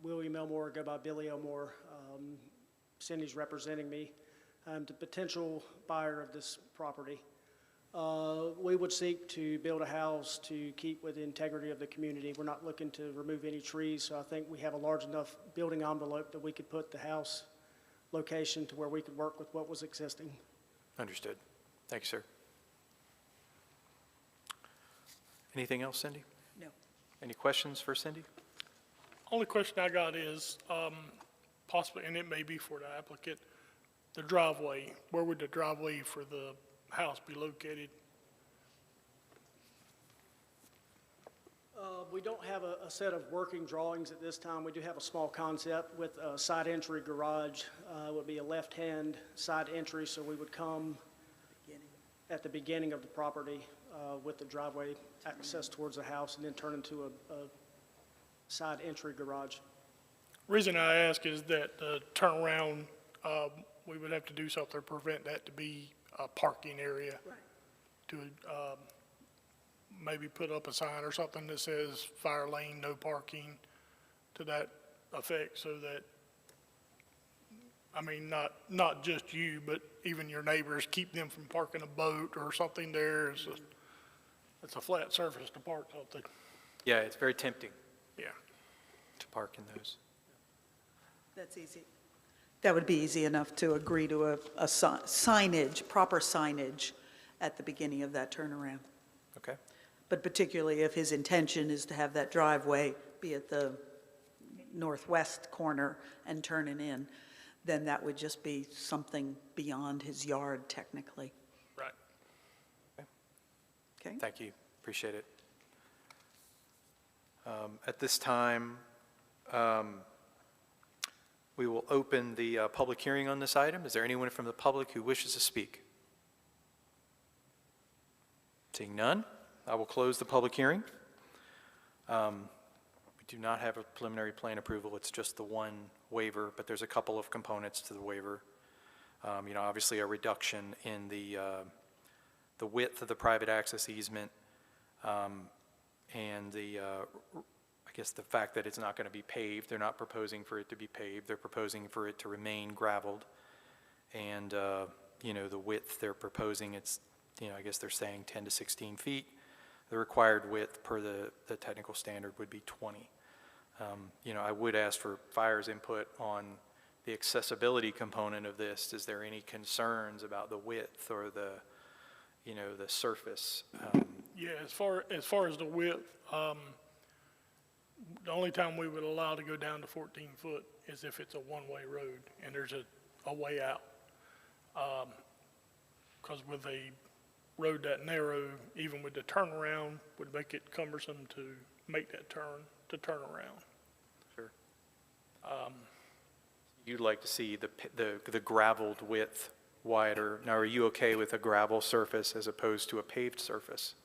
William Elmore, go by Billy Elmore. Cindy's representing me. I'm the potential buyer of this property. We would seek to build a house to keep with the integrity of the community. We're not looking to remove any trees, so I think we have a large enough building envelope that we could put the house location to where we could work with what was existing. Understood. Thank you, sir. Anything else, Cindy? No. Any questions for Cindy? Only question I got is, possibly, and it may be for the applicant, the driveway. Where would the driveway for the house be located? We don't have a set of working drawings at this time. We do have a small concept with a side entry garage. It would be a left-hand side entry, so we would come at the beginning of the property with the driveway access towards the house, and then turn into a side entry garage. Reason I ask is that the turnaround, we would have to do something to prevent that to be a parking area. Right. To maybe put up a sign or something that says fire lane, no parking, to that effect, so that, I mean, not just you, but even your neighbors, keep them from parking a boat or something there. It's a flat surface to park something. Yeah, it's very tempting Yeah. to park in those. That's easy. That would be easy enough to agree to a signage, proper signage at the beginning of that turnaround. Okay. But particularly if his intention is to have that driveway be at the northwest corner and turning in, then that would just be something beyond his yard technically. Right. Okay? Thank you. Appreciate it. At this time, we will open the public hearing on this item. Is there anyone from the public who wishes to speak? Seeing none, I will close the public hearing. We do not have a preliminary plan approval. It's just the one waiver, but there's a couple of components to the waiver. You know, obviously a reduction in the width of the private access easement, and I guess the fact that it's not going to be paved. They're not proposing for it to be paved. They're proposing for it to remain gravelled. And, you know, the width they're proposing, it's, you know, I guess they're saying 10 to 16 feet. The required width per the technical standard would be 20. You know, I would ask for fire's input on the accessibility component of this. Is there any concerns about the width or the, you know, the surface? Yeah, as far as the width, the only time we would allow to go down to 14 foot is if it's a one-way road and there's a way out. Because with a road that narrow, even with the turnaround, would make it cumbersome to make that turn around. Sure. You'd like to see the gravelled width wider. Now, are you okay with a gravel surface as opposed to a paved surface?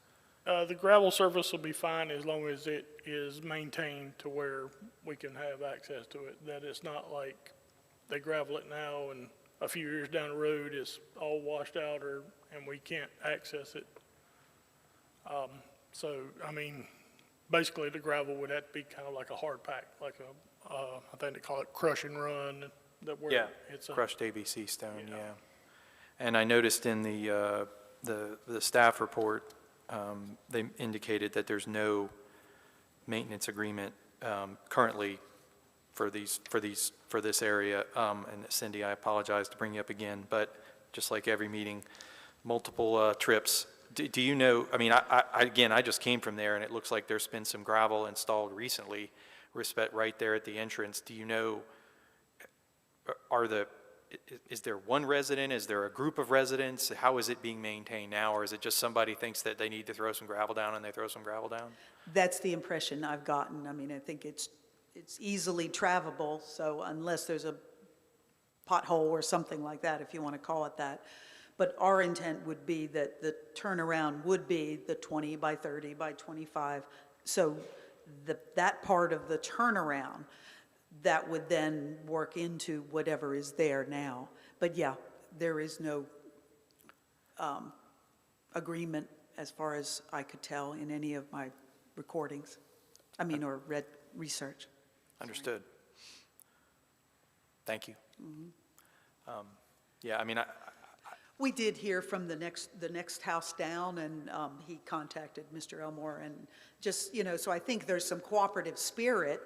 The gravel surface will be fine as long as it is maintained to where we can have access to it. That it's not like they gravel it now and a few years down the road it's all washed out and we can't access it. So, I mean, basically the gravel would have to be kind of like a hard pack, like I think they call it crush and run. Yeah, it's crushed ABC stone, yeah. And I noticed in the staff report, they indicated that there's no maintenance agreement currently for this area. And Cindy, I apologize to bring you up again, but just like every meeting, multiple trips. Do you know? I mean, I just came from there, and it looks like there's been some gravel installed recently, right there at the entrance. Do you know? Is there one resident? Is there a group of residents? How is it being maintained now? Or is it just somebody thinks that they need to throw some gravel down and they throw some gravel down? That's the impression I've gotten. I mean, I think it's easily travelable, so unless there's a pothole or something like that, if you want to call it that. But our intent would be that the turnaround would be the 20 by 30 by 25. So that part of the turnaround, that would then work into whatever is there now. But yeah, there is no agreement, as far as I could tell, in any of my recordings. I mean, or read research. Understood. Thank you. Mm-hmm. Yeah, I mean, we did hear from the next house down, and he contacted Mr. Elmore, and just, you know, so I think there's some cooperative spirit.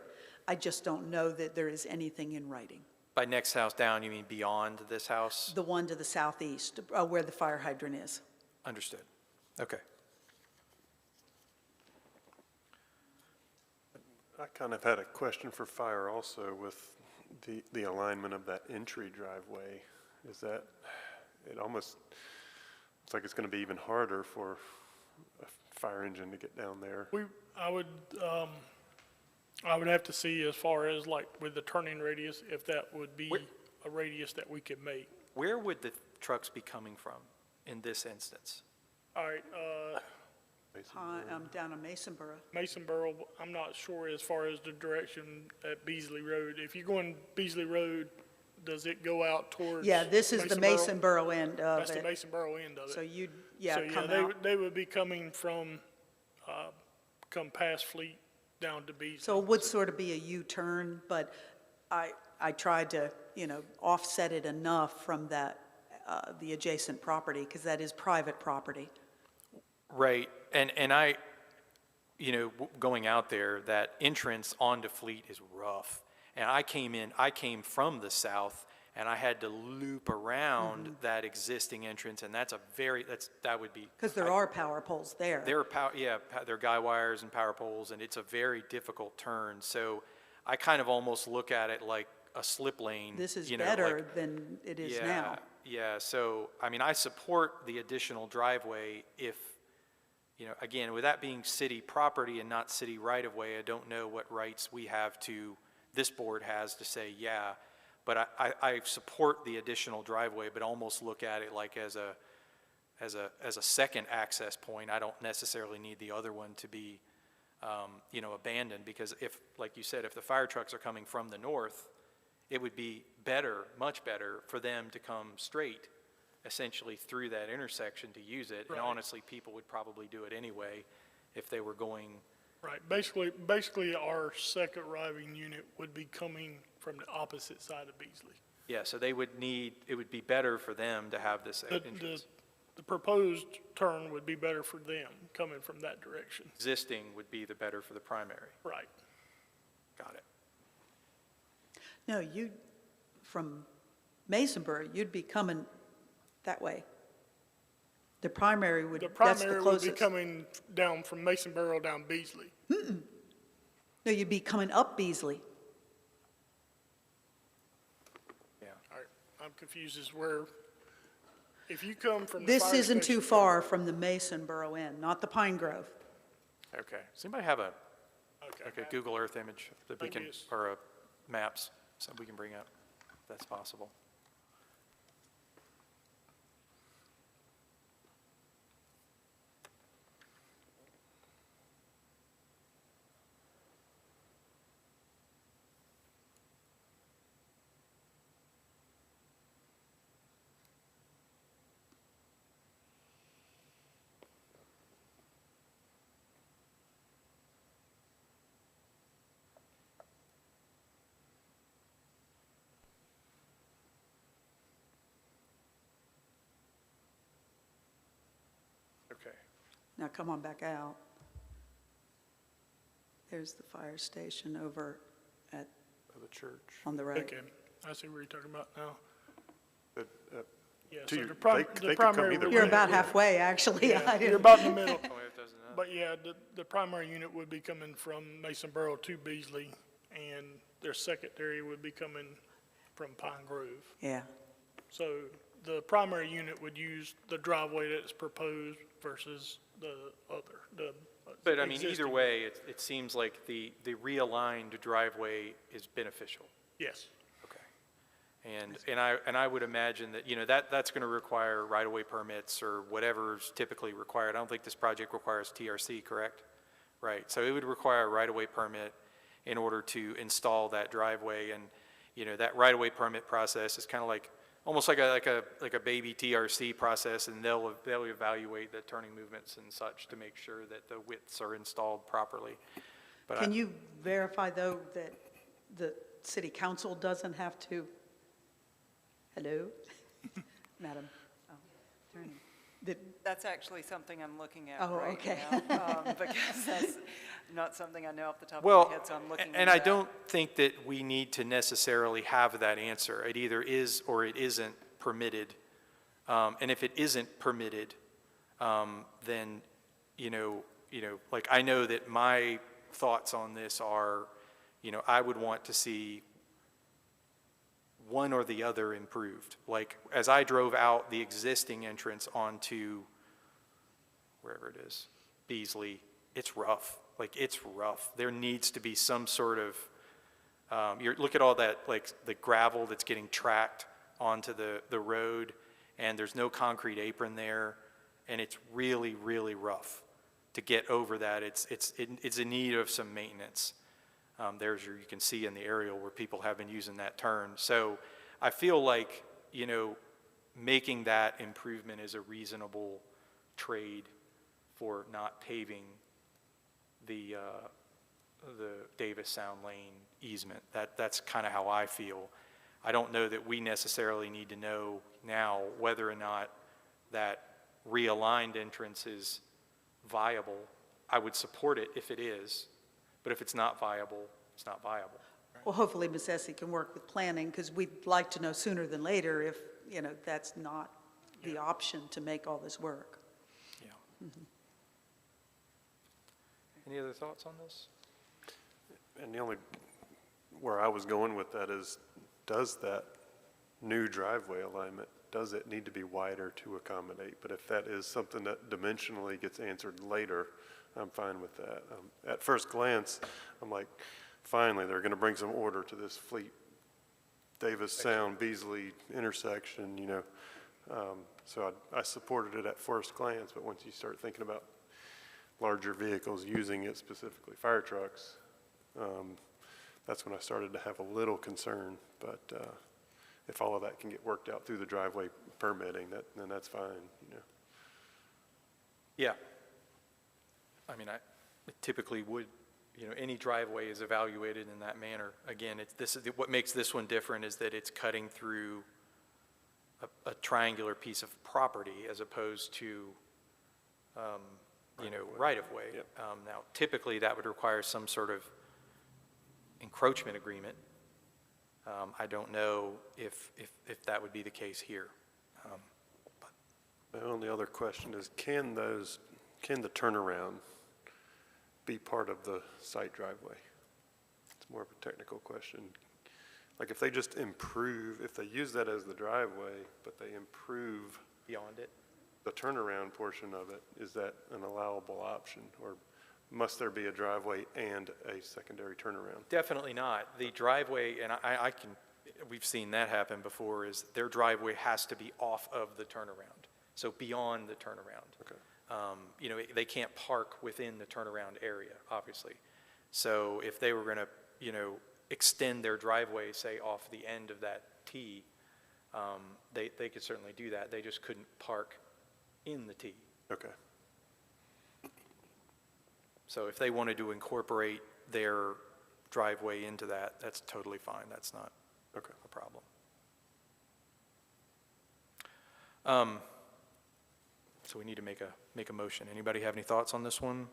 I just don't know that there is anything in writing. by next house down, you mean beyond this house? The one to the southeast, where the fire hydrant is. Understood. Okay. I kind of had a question for fire also with the alignment of that entry driveway. Is that, it almost looks like it's going to be even harder for a fire engine to get down there. I would have to see as far as like with the turning radius, if that would be a radius that we could make. Where would the trucks be coming from in this instance? All right, I'm down on Masonboro. Masonboro, I'm not sure as far as the direction at Beasley Road. If you're going Beasley Road, does it go out towards? Yeah, this is the Masonboro end of it. That's the Masonboro end of it. So you'd, come out. They would be coming from, come past Fleet down to Beasley. So it would sort of be a U-turn, but I tried to, offset it enough from that, the adjacent property, because that is private property. Right, and I, going out there, that entrance onto Fleet is rough. And I came from the south, and I had to loop around that existing entrance, and that would be. Because there are power poles there. There are guy wires and power poles, and it's a very difficult turn. So I kind of almost look at it like a slip lane. This is better than it is now. Yeah, so, I mean, I support the additional driveway if, again, with that being city property and not city right-of-way, I don't know what rights this board has to say, yeah, but I support the additional driveway, but almost look at it like as a second access point. I don't necessarily need the other one to be abandoned, because if, like you said, if the fire trucks are coming from the north, it would be better, much better, for them to come straight, essentially through that intersection to use it. And Right. honestly, people would probably do it anyway if they were going, Right, basically our second arriving unit would be coming from the opposite side of Beasley. yeah, so they would need, it would be better for them to have this The entrance. the proposed turn would be better for them, coming from that direction. Existing would be the better for the primary. Right. Got it. No, from Masonboro, you'd be coming that way. The primary would, The that's the primary would be closest. coming down from Masonboro down Beasley. No, you'd be coming up Beasley. Yeah. All right, I'm confused as where, if you come from the This fire isn't too station- far from the Masonboro end, not the Pine Grove. Okay. Does anybody have a, Okay. like a Google Earth image that we Maybe can, it's- or a maps, so we can bring up, if that's possible? Okay. Now come on back out. There's the fire station over at, Of the church. on the right. Okay, I see what you're talking about now. But, Yeah, To so your- the they could come primary either would You're way. be- about halfway, actually. Yeah, I you're didn't, about in the middle. Oh, it doesn't know. But yeah, the primary unit would be coming from Masonboro to Beasley, and their secondary would be coming from Pine Grove. yeah. So the primary unit would use the driveway that's proposed versus the other, the But I mean, either existing. way, it seems like the realigned driveway is beneficial. Yes, Okay. And I would imagine that, that's going to require right-of-way permits or whatever's typically required. I don't think this project requires TRC, correct? Right, so it would require a right-of-way permit in order to install that driveway. And, that right-of-way permit process is kind of like, almost like a baby TRC process, and they'll evaluate the turning movements and such to make sure that the widths are installed properly. But Can you verify, though, that the city council doesn't have to, hello? Madam Attorney. That's actually something I'm looking at Oh, right okay. now, because that's not something I know off the top of Well, my head, so I'm looking into and I that. don't think that we need to necessarily have that answer. It either is or it isn't permitted. And if it isn't permitted, then, like, I know that my thoughts on this are, I would want to see one or the other improved. Like, as I drove out the existing entrance onto, wherever it is, Beasley, it's rough. Like, it's rough. There needs to be some sort of, look at all that, like, the gravel that's getting tracked onto the road, and there's no concrete apron there, and it's really, really rough to get over that. It's in need of some maintenance. You can see in the aerial where people have been using that turn. So I feel like, making that improvement is a reasonable trade for not paving the Davis Sound Lane easement. That's kind of how I feel. I don't know that we necessarily need to know now whether or not that realigned entrance is viable. I would support it if it is, but if it's not viable, it's not viable. Well, hopefully Ms. Essie can work with planning, because we'd like to know sooner than later if, that's not the option to make all this work. Yeah. Any other thoughts on this? and the only, where I was going with that is, does that new driveway alignment, does it need to be wider to accommodate? But if that is something that dimensionally gets answered later, I'm fine with that. At first glance, I'm like, finally, they're gonna bring some order to this Fleet Davis Sound Beasley intersection, you know. So I supported it at first glance, but once you start thinking about larger vehicles using it, specifically fire trucks, that's when I started to have a little concern. But if all of that can get worked out through the driveway permitting, then that's fine, you know. Yeah. I mean, I typically would, you know, any driveway is evaluated in that manner. Again, what makes this one different is that it's cutting through a triangular piece of property as opposed to, you know, right-of-way. Yep. Now, typically, that would require some sort of encroachment agreement. I don't know if that would be the case here. The only other question is, can the turnaround be part of the site driveway? It's more of a technical question. Like if they just improve, if they use that as the driveway, but they improve Beyond it? the turnaround portion of it, is that an allowable option? Or must there be a driveway and a secondary turnaround? Definitely not. The driveway, and we've seen that happen before, is their driveway has to be off of the turnaround, so beyond the turnaround. Okay. You know, they can't park within the turnaround area, obviously. So if they were going to, you know, extend their driveway, say, off the end of that T, they could certainly do that. They just couldn't park in the T. Okay. So if they wanted to incorporate their driveway into that, that's totally fine. That's not a problem. So we need to make a motion. Anybody have any thoughts on this one?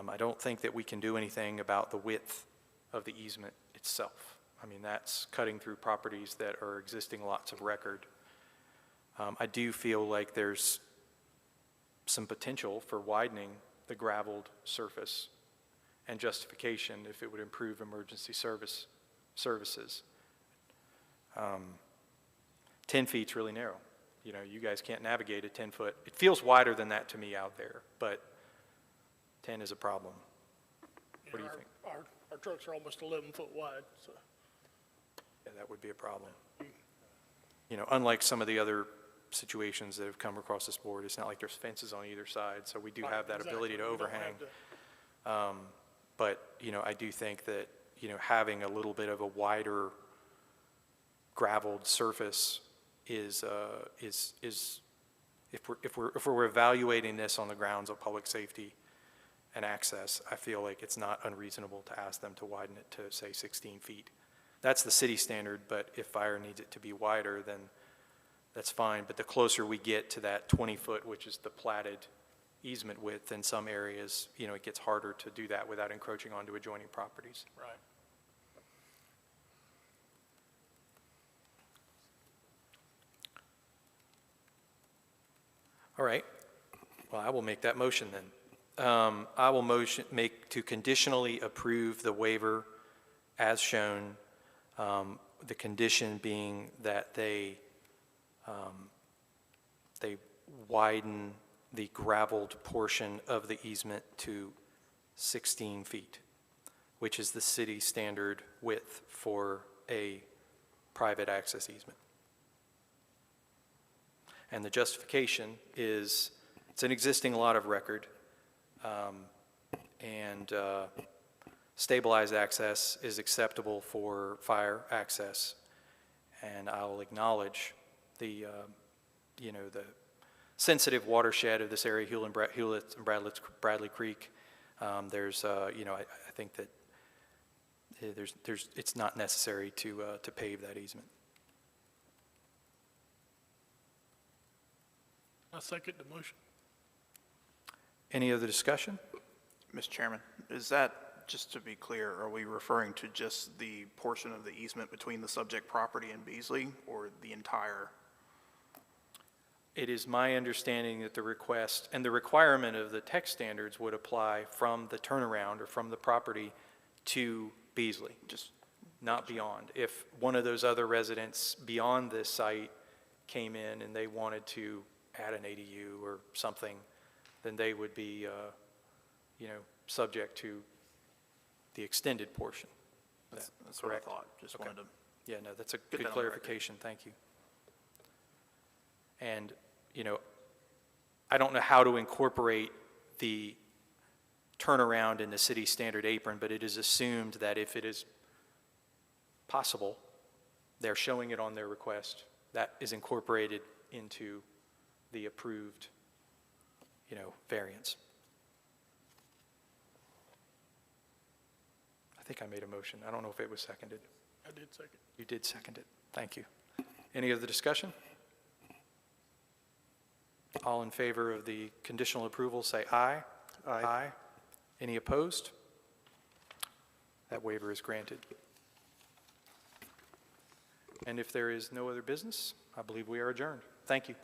I don't think that we can do anything about the width of the easement itself. I mean, that's cutting through properties that are existing lots of record. I do feel like there's some potential for widening the graveled surface and justification if it would improve emergency services. 10 feet's really narrow. You know, you guys can't navigate a 10-foot. It feels wider than that to me out there, but 10 is a problem. What do you think? Our trucks are almost 11 foot wide, so. Yeah, that would be a problem. You know, unlike some of the other situations that have come across this board, it's not like there's fences on either side, so we do have that ability to overhang. But, you know, I do think that, you know, having a little bit of a wider graveled surface is if we're evaluating this on the grounds of public safety and access, I feel like it's not unreasonable to ask them to widen it to, say, 16 feet. That's the city standard, but if fire needs it to be wider, then that's fine. But the closer we get to that 20-foot, which is the platted easement width in some areas, you know, it gets harder to do that without encroaching onto adjoining properties. Right. All right. Well, I will make that motion then. I will make to conditionally approve the waiver as shown, the condition being that they widen the graveled portion of the easement to 16 feet, which is the city standard width for a private access easement. And the justification is it's an existing lot of record, and stabilized access is acceptable for fire access. And I'll acknowledge the, you know, the sensitive watershed of this area, Hewlett and Bradley Creek. There's, you know, I think that it's not necessary to pave that easement. I second the motion. Any other discussion? Mr. Chairman, is that, just to be clear, are we referring to just the portion of the easement between the subject property and Beasley, or the entire? It is my understanding that the request and the requirement of the text standards would apply from the turnaround or from the property to Beasley, just not beyond. If one of those other residents beyond this site came in and they wanted to add an ADU or something, then they would be, you know, subject to the extended portion. That's what I thought. Just Okay. wanted to. Yeah, no, that's a that good on the clarification. Thank you. And, you know, I don't know how to incorporate the turnaround in the city standard apron, but it is assumed that if it is possible, they're showing it on their request, that is incorporated into the approved, variance. I think I made a motion. I don't know if it was seconded. I did second. You did second it. Thank you. Any other discussion? All in favor of the conditional approval, say aye. Aye. Any opposed? That waiver is granted. And if there is no other business, I believe we are adjourned. Thank you.